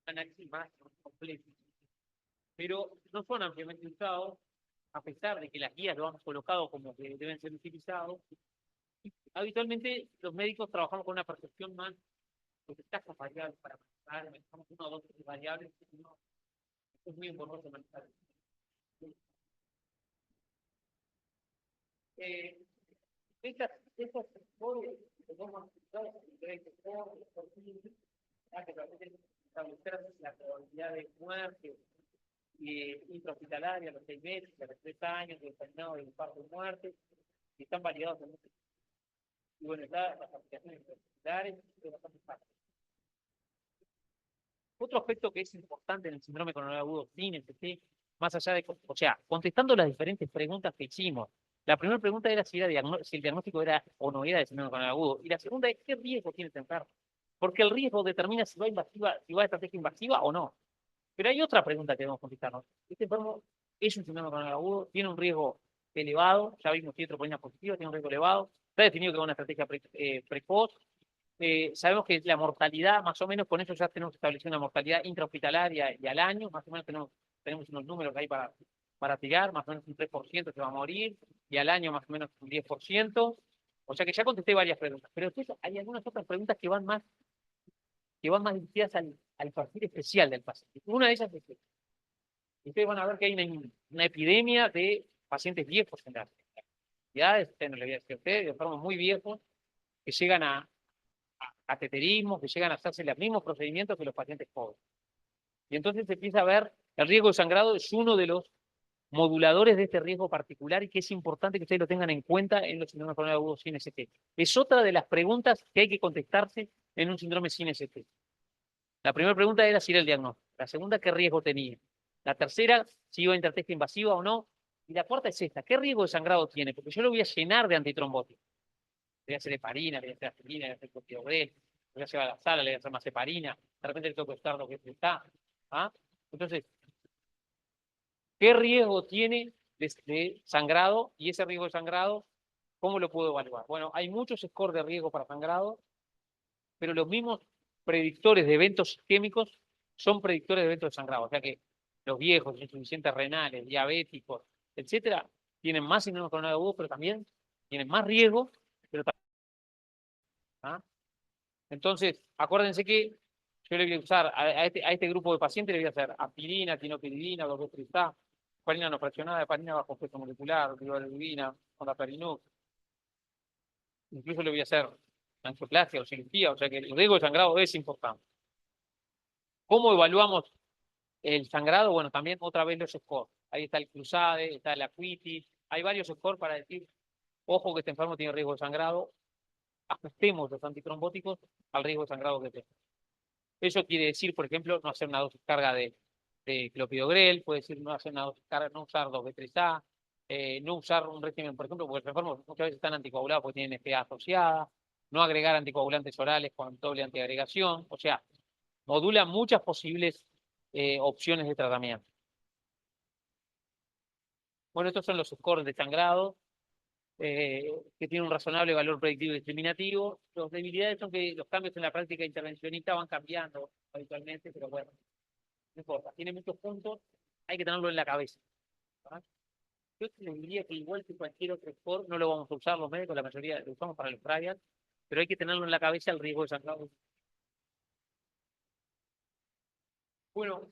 Análisis más completo, pero no son ampliamente usados, a pesar de que las guías lo han colocado como que deben ser utilizados. Habitualmente los médicos trabajamos con una percepción más de tasas variables para manejar, manejamos una o dos variables, no, es muy importante manejar. Eh, estas sectores que vamos a utilizar en diferentes formas, establecer la probabilidad de muerte intrahospitalaria a los 6 meses, a los 3 años, determinado de infarto de muerte, y están validados en muchos. Y bueno, las aplicaciones intrahospitalares, es bastante fácil. Otro aspecto que es importante en el síndrome coronario agudo sin ST, más allá de, o sea, contestando las diferentes preguntas que hicimos. La primera pregunta era si el diagnóstico era o no era de síndrome coronario agudo. Y la segunda es qué riesgo tiene este enfermo. Porque el riesgo determina si va invasiva, si va a estrategia invasiva o no. Pero hay otra pregunta que debemos contestarnos. Este enfermo es un síndrome coronario agudo, tiene un riesgo elevado, ya vimos que tiene troponinas positivas, tiene un riesgo elevado, está definido que es una estrategia precoz. Sabemos que la mortalidad, más o menos, con eso ya tenemos establecido una mortalidad intrahospitalaria y al año, más o menos tenemos unos números ahí para tirar, más o menos un 3% se va a morir, y al año más o menos un 10%. O sea que ya contesté varias preguntas, pero después hay algunas otras preguntas que van más dirigidas al perfil especial del paciente. Una de ellas es que ustedes van a ver que hay una epidemia de pacientes viejos en la ciudad, no le voy a decir a ustedes, de enfermos muy viejos, que llegan a cateterismo, que llegan a hacerse los mismos procedimientos que los pacientes jóvenes. Y entonces se empieza a ver, el riesgo de sangrado es uno de los moduladores de este riesgo particular y que es importante que ustedes lo tengan en cuenta en los síndromes coronarios agudos sin ST. Es otra de las preguntas que hay que contestarse en un síndrome sin ST. La primera pregunta era si era el diagnóstico. La segunda, ¿qué riesgo tenía? La tercera, si iba a intertexto invasiva o no. Y la cuarta es esta, ¿qué riesgo de sangrado tiene? Porque yo lo voy a llenar de antitrombóticos. Le voy a hacer heparina, le voy a hacer aspirina, le voy a hacer corticosteroid, le voy a llevar a la sala, le voy a hacer más heparina, de repente le tengo que estar lo que está. Entonces, ¿qué riesgo tiene de sangrado? Y ese riesgo de sangrado, ¿cómo lo puedo evaluar? Bueno, hay muchos scores de riesgo para sangrado, pero los mismos predictores de eventos isquémicos son predictores de eventos de sangrado. O sea que los viejos, insuficientes renales, diabéticos, etcétera, tienen más síndrome coronario agudo, pero también tienen más riesgo. Pero ¿ah? Entonces, acuérdense que yo le voy a usar a este grupo de pacientes, le voy a hacer aspirina, tinopiridina, doxotrisá, heparina no fraccionada, heparina bajo peso molecular, rivaroxaban, ondansetron. Incluso le voy a hacer angioplastia o cirugía, o sea que el riesgo de sangrado es importante. ¿Cómo evaluamos el sangrado? Bueno, también otra vez los scores. Ahí está el CRUSADE, está el ACUITY, hay varios scores para decir, ojo que este enfermo tiene riesgo de sangrado, ajustemos los antitrombóticos al riesgo de sangrado que tenga. Eso quiere decir, por ejemplo, no hacer una dosis carga de clopidogrel, puede decir no hacer una dosis carga, no usar 2-B3A, no usar un régimen, por ejemplo, porque los enfermos muchas veces están anticoagulados porque tienen FA asociada, no agregar anticoagulantes orales con doble antiagregación, o sea, modula muchas posibles opciones de tratamiento. Bueno, estos son los scores de sangrado, que tienen un razonable valor predictivo y discriminativo. Las debilidades son que los cambios en la práctica intervencionista van cambiando habitualmente, pero bueno, no importa. Tiene muchos puntos, hay que tenerlo en la cabeza. ¿Verdad? Yo les diría que igual que cualquier otro score, no lo vamos a usar los médicos, la mayoría lo usamos para los trials, pero hay que tenerlo en la cabeza el riesgo de sangrado. Bueno,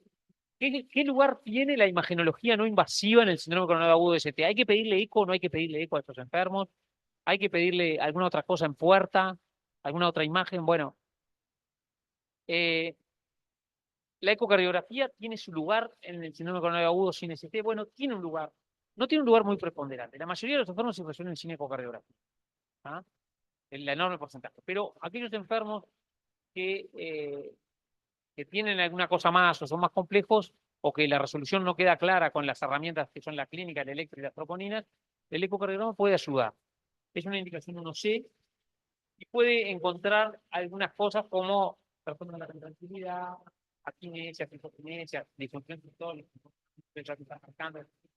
¿qué lugar tiene la imagenología no invasiva en el síndrome coronario agudo de ST? ¿Hay que pedirle eco o no hay que pedirle eco a estos enfermos? ¿Hay que pedirle alguna otra cosa en puerta? ¿Alguna otra imagen? Bueno, la ecocardiografía tiene su lugar en el síndrome coronario agudo sin ST. Bueno, tiene un lugar. No tiene un lugar muy preponderante. La mayoría de los enfermos se resuelven sin ecocardiografía. ¿Ah? El enorme porcentaje. Pero aquellos enfermos que tienen alguna cosa más o son más complejos o que la resolución no queda clara con las herramientas que son la clínica, el electro y las troponinas, el ecocardiograma puede ayudar. Es una indicación 1C y puede encontrar algunas cosas como trastorno de la tranquilidad, aquinesia, hipokinesia, disfunción sistólica,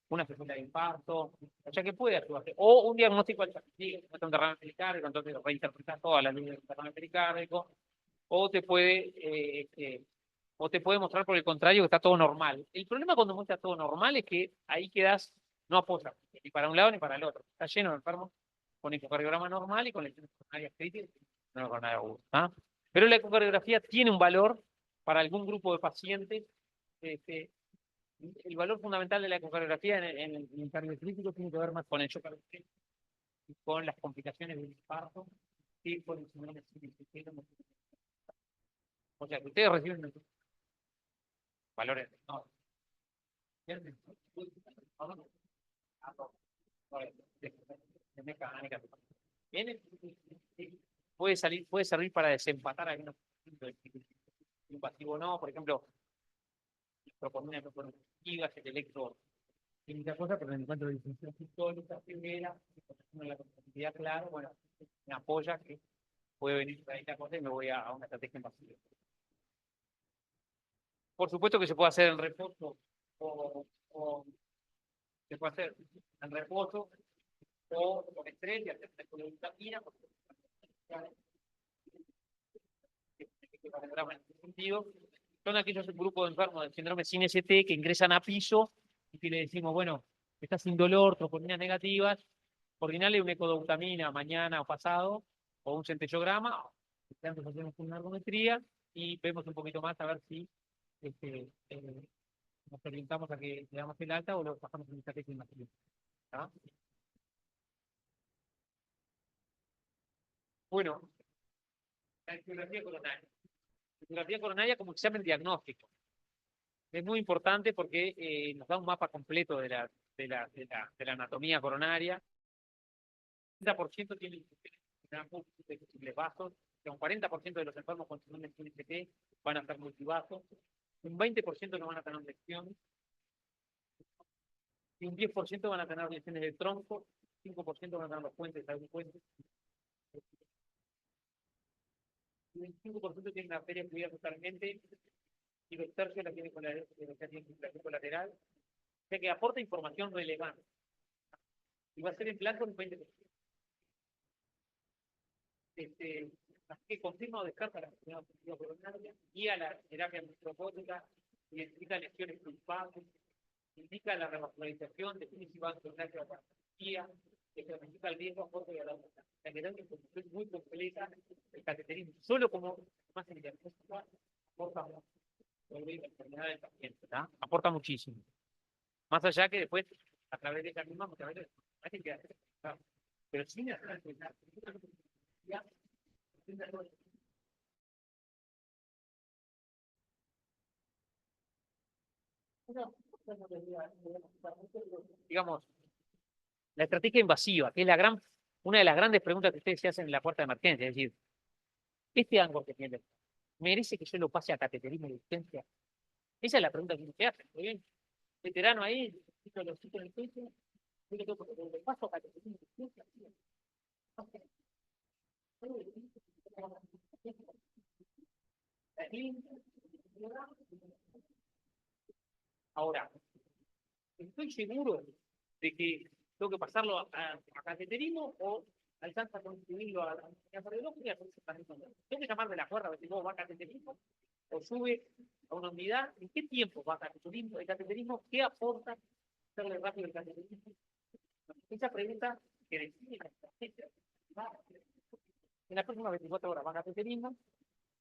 una secuela de infarto, o sea que puede ayudar. O un diagnóstico alternativo, un derrame pericárdico, entonces reinterpretar toda la línea del derrame pericárdico, o te puede mostrar por el contrario que está todo normal. El problema cuando muestra todo normal es que ahí quedas, no apoyas ni para un lado ni para el otro. Está lleno de enfermos con ecocardiograma normal y con lesiones coronarias críticas, no con nada agudo. ¿Ah? Pero la ecocardiografía tiene un valor para algún grupo de pacientes. El valor fundamental de la ecocardiografía en el cardio crítico tiene que ver más con el shock cardíaco y con las complicaciones del infarto y con el síndrome cíclico. O sea, que ustedes reciben valores no, de mecánica. Puede servir para desempatar algunos un pasivo no, por ejemplo, proponía positivas, el electro y muchas cosas, pero en cuanto a disfunción sistólica, primera, la compatibilidad clara, bueno, me apoya que puede venir por ahí la cosa y me voy a una estrategia pasiva. Por supuesto que se puede hacer en reposo o se puede hacer en reposo o con estrés y hacer con vitamina, en ese sentido, son aquellos grupos de enfermos del síndrome sin ST que ingresan a piso y que le decimos, bueno, está sin dolor, troponinas negativas, coordinarle una ecodoutamina mañana o pasado, o un centellograma, antes hacemos una ergometría y vemos un poquito más a ver si nos orientamos a que le damos el alta o lo pasamos en el estrategia inmediata. ¿Ah? Bueno, la etiografía coronaria. La etiografía coronaria como examen diagnóstico. Es muy importante porque nos da un mapa completo de la anatomía coronaria. Un 30% tienen múltiples vasos, un 40% de los enfermos con síndrome de CNCT van a estar multivasos, un 20% no van a tener lesión, y un 10% van a tener lesiones del tronco, 5% van a tener los puentes, algún puente, y un 25% tienen una arteria fluida totalmente, y 2/3 la tienen con la colateral, o sea que aporta información relevante. Y va a ser en blanco un 20%. Así que confirma o descarta la enfermedad obstructiva coronaria, guía la terapia micropótica, identifica lesiones culpables, indica la revascularización, define si va a enfermedad de la patología, que se identifica el riesgo a corto y a largo plazo. La que da una información muy completa, el cateterismo, solo como más en diagnóstico, aporta mucho sobre la enfermedad del paciente, ¿tá? Aporta muchísimo. Más allá que después, a través de esa misma, muchas veces, hay que hacer, ¿tá? Pero sin hacer enfermedad, digamos, la estrategia invasiva, que es una de las grandes preguntas que ustedes se hacen en la puerta de emergencia, es decir, este ángulo que tiene, ¿merece que yo lo pase a cateterismo de urgencia? Esa es la pregunta que uno se hace, ¿muy bien? Veterano ahí, los chicos en el pecho, le paso a cateterismo de urgencia. Ahora, estoy seguro de que tengo que pasarlo a cateterismo o alcanza a contribuirlo a la cardiología. Tengo que llamar de la cuerda a ver si vos va a cateterismo o sube a una unidad. ¿En qué tiempo va a cateterismo? ¿El cateterismo qué aporta hacerle rápido el cateterismo? Esa pregunta que define la estrategia. En las próximas 24 horas va a cateterismo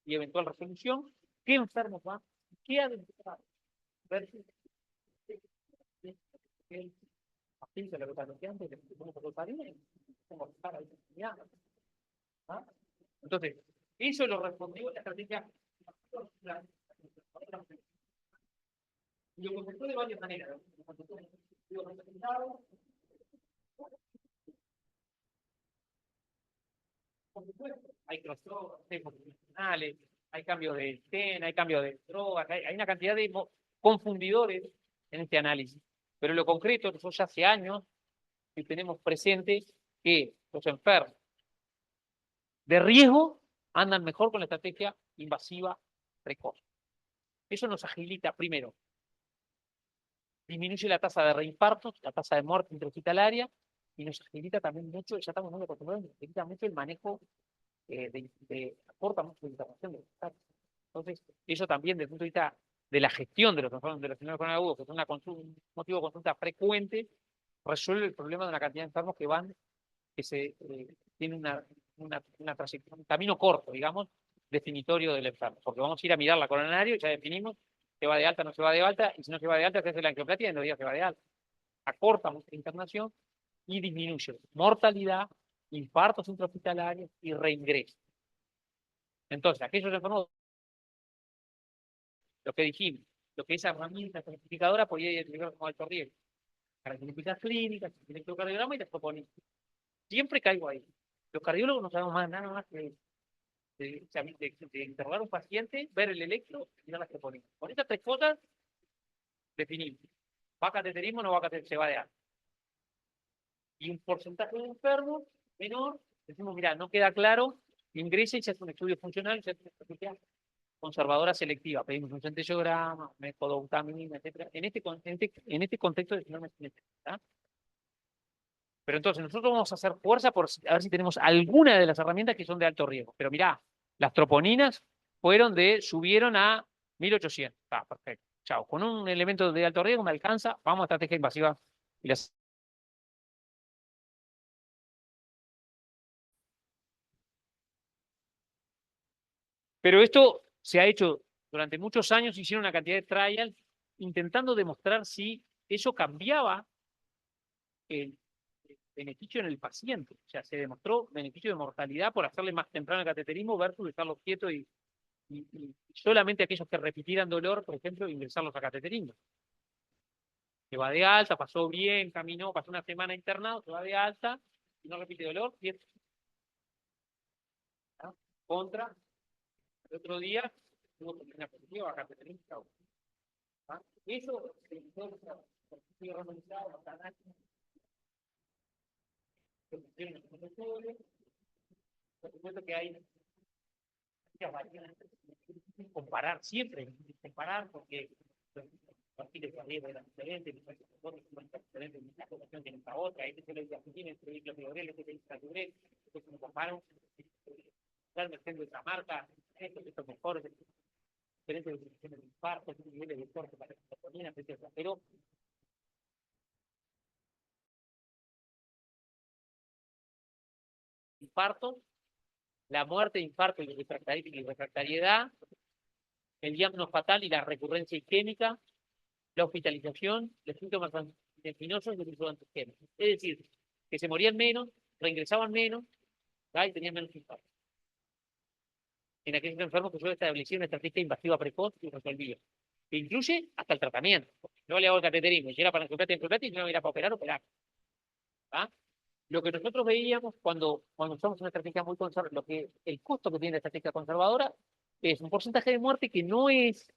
y eventual resolución. ¿Qué enfermos va? ¿Qué ha de ver el paciente lo que está bloqueando? ¿Cómo se lo bien? ¿Cómo está la disponibilidad? ¿Ah? Entonces, eso lo respondió la estrategia. Y lo contestó de varias maneras. Lo contestó en el estudio representado. Por supuesto, hay crossovers, hay profesionales, hay cambio de escena, hay cambio de drogas, hay una cantidad de confundidores en este análisis. Pero lo concreto, nosotros ya hace años que tenemos presente que los enfermos de riesgo andan mejor con la estrategia invasiva precoz. Eso nos agilita, primero, disminuye la tasa de reinfartos, la tasa de muerte intrahospitalaria, y nos agilita también mucho, ya estamos muy acostumbrados, nos agilita mucho el manejo aporta mucho de información de los estados. Entonces, eso también desde el punto de vista de la gestión de los enfermos de los enfermos con agudos, que es un motivo de consulta frecuente, resuelve el problema de una cantidad de enfermos que tienen una trayectoria, un camino corto, digamos, definitorio del enfermo. Porque vamos a ir a mirar la coronario y ya definimos se va de alta, no se va de alta, y si no se va de alta, se hace la angioplastia y en 2 días se va de alta. Acorta mucho la internación y disminuye mortalidad, infartos intrahospitalarios y reingreso. Entonces, aquellos enfermos, lo que dijimos, lo que esa herramienta clasificadora podía identificar como alto riesgo. Características clínicas, electrocardiograma y destroponía. Siempre caigo ahí. Los cardiólogos no sabemos nada más que de interrogar a un paciente, ver el electro y mirar la troponina. Con estas 3 cosas definimos. ¿Va a cateterismo o no va a cateterismo? Se va de alta. Y un porcentaje de enfermos menor, decimos, mira, no queda claro, ingresa y se hace un estudio funcional, se hace una estrategia conservadora selectiva, pedimos un centellograma, metodoutamina, etcétera, en este contexto de enorme simetría. Pero entonces nosotros vamos a hacer fuerza por a ver si tenemos alguna de las herramientas que son de alto riesgo. Pero mirá, las troponinas subieron a 1800. Está perfecto. Chao. Con un elemento de alto riesgo me alcanza, vamos a estrategia invasiva y las. Pero esto se ha hecho durante muchos años, hicieron una cantidad de trials intentando demostrar si eso cambiaba el beneficio en el paciente. O sea, se demostró beneficio de mortalidad por hacerle más temprano el cateterismo versus dejarlo quieto y solamente aquellos que repitieran dolor, por ejemplo, ingresarlos a cateterismo. Se va de alta, pasó bien, caminó, pasó una semana internado, se va de alta y no repite dolor, y es contra. El otro día tuvo una positiva a cateterismo. Eso se por supuesto que hay comparar siempre, comparar porque los perfiles de riesgo eran diferentes, los otros son diferentes, la población tiene esta otra, este se lo dice Argentina, este dice Gabriel, este dice Gabriel, entonces me comparo, emergente de esa marca, esto es mejor, diferentes definiciones de infarto, niveles de corte para la serotonina, etcétera. Pero infarto, la muerte de infarto y refractariedad, el diagnóstico fatal y la recurrencia isquémica, la hospitalización, los síntomas anginosos y el uso de antigenos. Es decir, que se morían menos, reingresaban menos, y tenían menos infarto. En aquellos enfermos que yo establecí una estrategia invasiva precoz y resolvía. Que incluye hasta el tratamiento. No le hago el cateterismo, si era para angioplastia, y no era para operar. ¿Ah? Lo que nosotros veíamos cuando usamos una estrategia muy conservadora, el costo que tiene la estrategia conservadora es un porcentaje de muerte que no es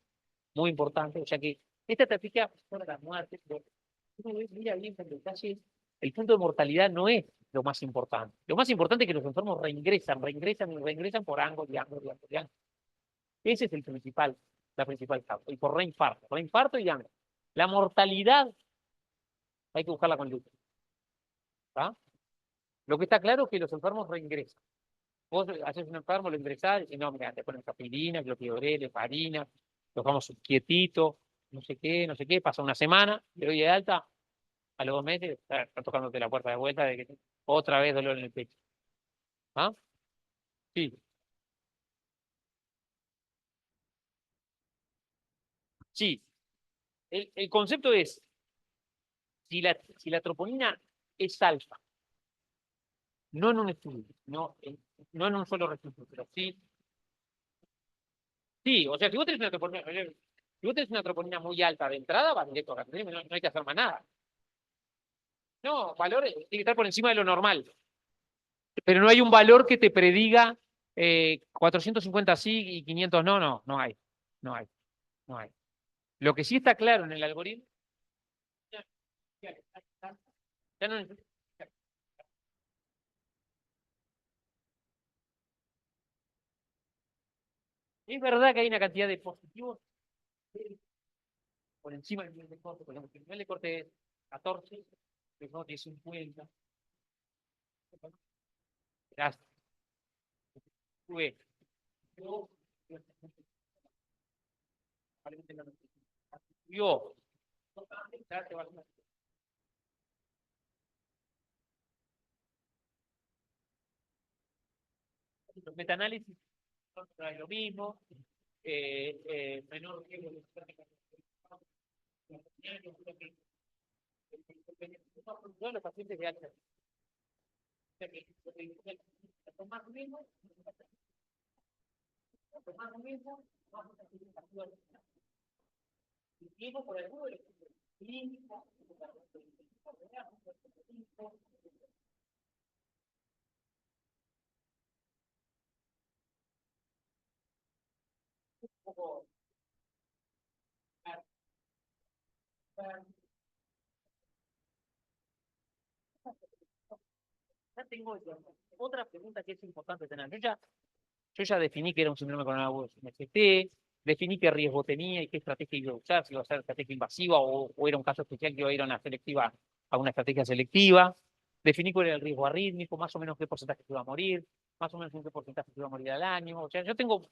muy importante, o sea que esta estrategia para la muerte, pero mira bien con detalle, el punto de mortalidad no es lo más importante. Lo más importante es que los enfermos reingresan por ángulo y ángulo y ángulo y ángulo. Ese es la principal causa. Y por reinfarto y ángulo. La mortalidad hay que buscarla con lupa. ¿Tá? Lo que está claro es que los enfermos reingresan. Vos haces un enfermo, lo ingresás, y decís, no, mira, te ponen capilina, clopidogrel, heparina, lo dejamos quietito, no sé qué, pasa una semana, le doy de alta, a los 2 meses está tocándote la puerta de vuelta de que otra vez dolor en el pecho. ¿Ah? Sí, sí. El concepto es, si la troponina es alfa, no en un estudio, no en un solo registro, pero sí. Sí, o sea, si vos tenés una troponina muy alta de entrada, vas directo a cateterismo, no hay que hacer más nada. No, valores tiene que estar por encima de lo normal. Pero no hay un valor que te prediga 450 sí y 500 no, no hay. No hay, no hay. Lo que sí está claro en el algoritmo, ya, ya, ya no necesita- es verdad que hay una cantidad de positivos por encima del nivel de corte. Por ejemplo, el nivel de corte es 14, el corte es 50. Ya, sube. Yo, los metaanálisis son lo mismo, menor riesgo de todos los pacientes de alta. Más o menos, más o menos, por alguno de los clínicos, un poco. Ya tengo otra pregunta que es importante tener. Yo ya definí que era un síndrome coronario agudo sin ST, definí qué riesgo tenía y qué estrategia iba a usar, si iba a ser estrategia invasiva o era un caso especial que iba a ir a una estrategia selectiva. Definí cuál era el riesgo arrítmico, más o menos qué porcentaje se iba a morir, más o menos en qué porcentaje se iba a morir al año. O sea, yo tengo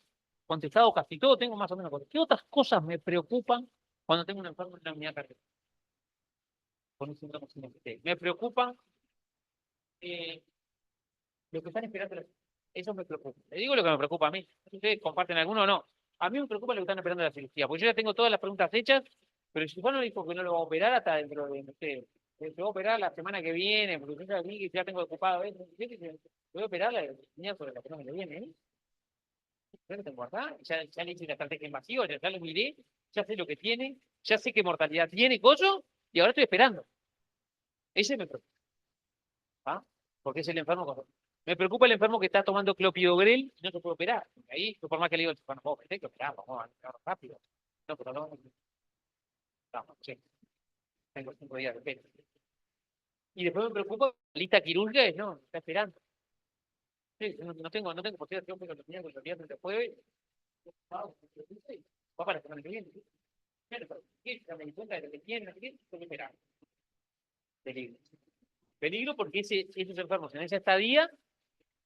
contestado casi todo, tengo más o menos contestado. ¿Qué otras cosas me preocupan cuando tengo un enfermo en una unidad cardíaca con un síndrome sin ST? Me preocupan eh, lo que están esperando. Eso me preocupa. Le digo lo que me preocupa a mí. No sé si ustedes comparten alguno o no. A mí me preocupa lo que están esperando de la cirugía, porque yo ya tengo todas las preguntas hechas, pero el cirujano dijo que no lo va a operar hasta dentro de, no sé, se va a operar la semana que viene, porque yo ya, ya tengo ocupado eso. Voy a operar sobre la semana que viene, ¿eh? Yo lo tengo acá, ya le hice la estrategia invasiva, ya lo miré, ya sé lo que tiene, ya sé qué mortalidad tiene, coso, y ahora estoy esperando. Ese me preocupa. ¿Ah? Porque es el enfermo. Me preocupa el enfermo que está tomando clopidogrel y no se puede operar. Porque ahí, por más que le digo, bueno, vos tenés que operar, vamos a operar rápido. No, pero no, sí, tengo 5 días de pena. Y después me preocupa la lista quirúrgica, no, está esperando. Sí, no tengo posibilidad de hacer los días del jueves. Va para la semana que viene. Claro, pero ya me di cuenta de lo que tiene, no sé qué, tengo que esperar. Peligro. Peligro porque esos enfermos en esa estadía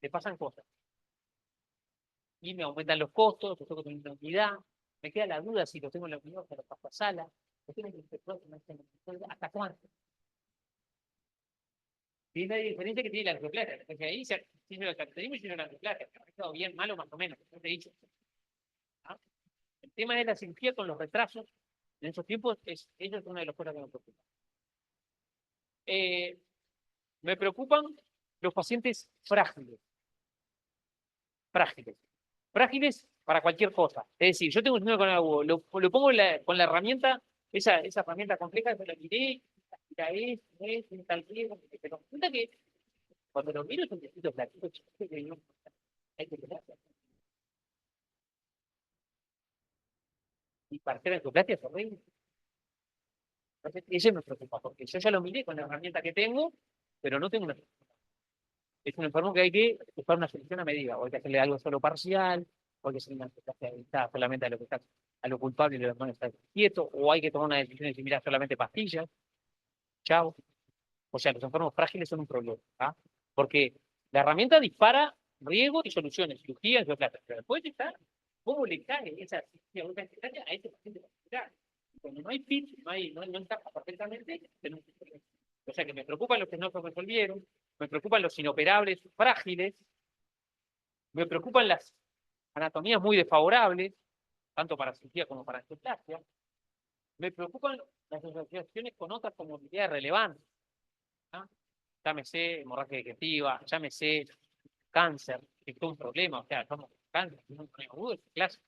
le pasan cosas. y me aumentan los costos, yo tengo que tener una unidad, me queda la duda si lo tengo en la unidad o lo paso a sala, lo tengo en el inspector, ¿hasta cuánto? Y es la diferencia que tiene la Plata, porque ahí se tiene el capitalismo y tiene la Plata, ha estado bien, malo, más o menos, no te he dicho. ¿Ah? El tema de la cirugía con los retrasos, en esos tiempos, eso es una de las cosas que me preocupa. Eh, Me preocupan los pacientes frágiles, frágiles, frágiles para cualquier cosa. Es decir, yo tengo un síndrome con el agudo, lo pongo con la herramienta, esa herramienta compleja, que la miré, mira es, tal riesgo, pero resulta que cuando lo miro es un poquito platito, chiquito, que no, hay que tener. Y para hacer angioplastia es horrible. Entonces, eso me preocupa, porque yo ya lo miré con la herramienta que tengo, pero no tengo una. Es un enfermo que hay que buscar una solución a medida, o hay que hacerle algo solo parcial, o hay que hacerle una angioplastia orientada solamente a lo que está, a lo culpable y lo demás está quieto, o hay que tomar una decisión de decir, mira, solamente pastillas, chao. O sea, los enfermos frágiles son un problema, ¿ah? Porque la herramienta dispara riesgo y soluciones, cirugía, angioplastia, pero después está cómo le cae esa cirugía a ese paciente particular. Cuando no hay pitch, no encaja perfectamente, tenemos un problema. O sea que me preocupan los que no se resolvieron, me preocupan los inoperables frágiles, me preocupan las anatomías muy desfavorables, tanto para cirugía como para angioplastia, me preocupan las asociaciones con otras comorbilidades relevantes, ¿ah? Llámese hemorragia digestiva, llámese cáncer, que es todo un problema, o sea, estamos con cáncer, es un problema agudo, es clásico.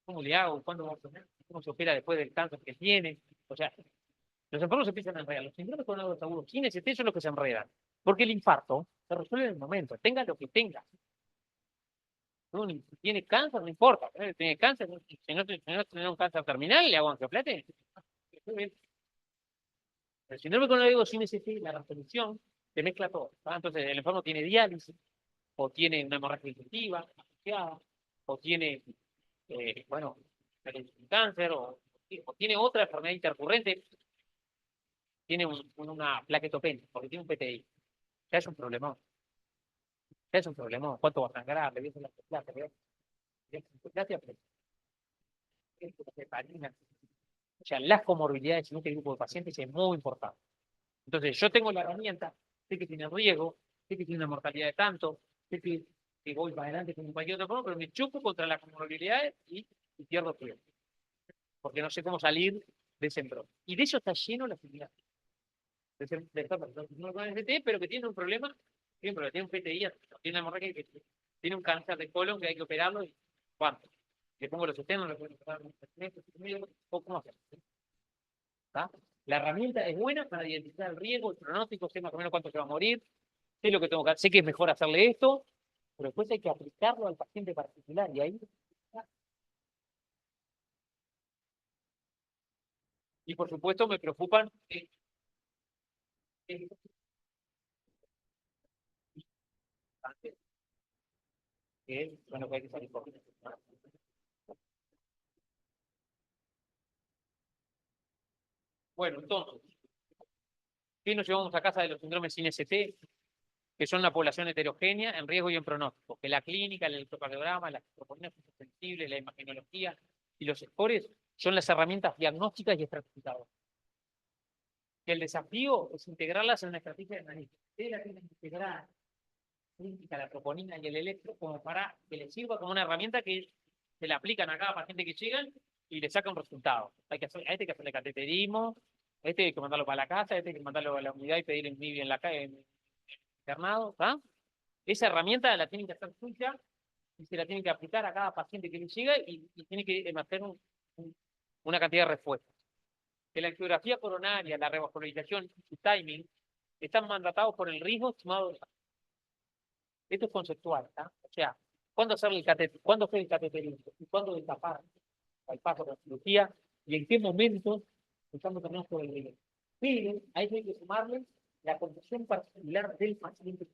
¿Cómo le hago? ¿Cuándo vamos a tener? ¿Cómo se opera después del cáncer que tiene? O sea, los enfermos se empiezan a enredar. Los síndromes coronados agudos sin ST son los que se enredan. Porque el infarto se resuelve en el momento, tenga lo que tenga. No, si tiene cáncer, no importa. Tiene cáncer, si no tiene un cáncer terminal, le hago angioplastia. El síndrome coronario sin ST, la resolución, se mezcla todo. ¿Ah? Entonces, el enfermo tiene diálisis, o tiene una hemorragia digestiva asociada, o tiene, bueno, un cáncer, o tiene otra enfermedad intercurrente, tiene una plaquetopenia, porque tiene un PTI. Ya es un problema. Ya es un problema. ¿Cuánto va a sangrar? Le viene la plata, o sea, las comorbilidades en este grupo de pacientes es muy importante. Entonces, yo tengo la herramienta, sé que tiene riesgo, sé que tiene una mortalidad de tanto, sé que voy para adelante como cualquier otra forma, pero me choco contra las comorbilidades y pierdo tiempo. Porque no sé cómo salir de ese embrollo. Y de eso está lleno la actividad. De esta persona no con ST, pero que tiene un problema, tiene un PTI, tiene una hemorragia que tiene un cáncer de colon que hay que operarlo y ¿cuánto? Le pongo los sistemas, le pongo o cómo hacer. ¿Tá? La herramienta es buena para identificar el riesgo, el pronóstico, sé más o menos cuánto se va a morir, sé lo que tengo que hacer, sé que es mejor hacerle esto, pero después hay que aplicarlo al paciente particular y ahí. Y por supuesto me preocupan eh, bueno, que hay que salir por. Bueno, entonces, ¿qué nos llevamos a casa de los síndromes sin ST? Que son una población heterogénea en riesgo y en pronóstico, que la clínica, el electrocardiograma, las proporciones sensibles, la imagenología y los scores son las herramientas diagnósticas y estratificadoras. Que el desafío es integrarlas en una estrategia de análisis. Ustedes la tienen que integrar, clínica, la troponina y el electro, como para que les sirva como una herramienta que se le aplican a cada paciente que llegan y le saca un resultado. Hay que hacer, a este hay que hacerle cateterismo, a este hay que mandarlo para la casa, a este hay que mandarlo a la unidad y pedirle un MIBI en la calle, internado, ¿ah? Esa herramienta la tienen que hacer suya y se la tienen que aplicar a cada paciente que le llega y tiene que hacer una cantidad de respuestas. Que la angiografía coronaria, la revascularización y su timing están mandatados por el riesgo estimado. Esto es conceptual, ¿tá? O sea, ¿cuándo hacer el cateterismo? ¿Y cuándo destapar el paso de la cirugía? ¿Y en qué momento estamos tratando por el riesgo? Pero a eso hay que sumarle la condición particular del paciente.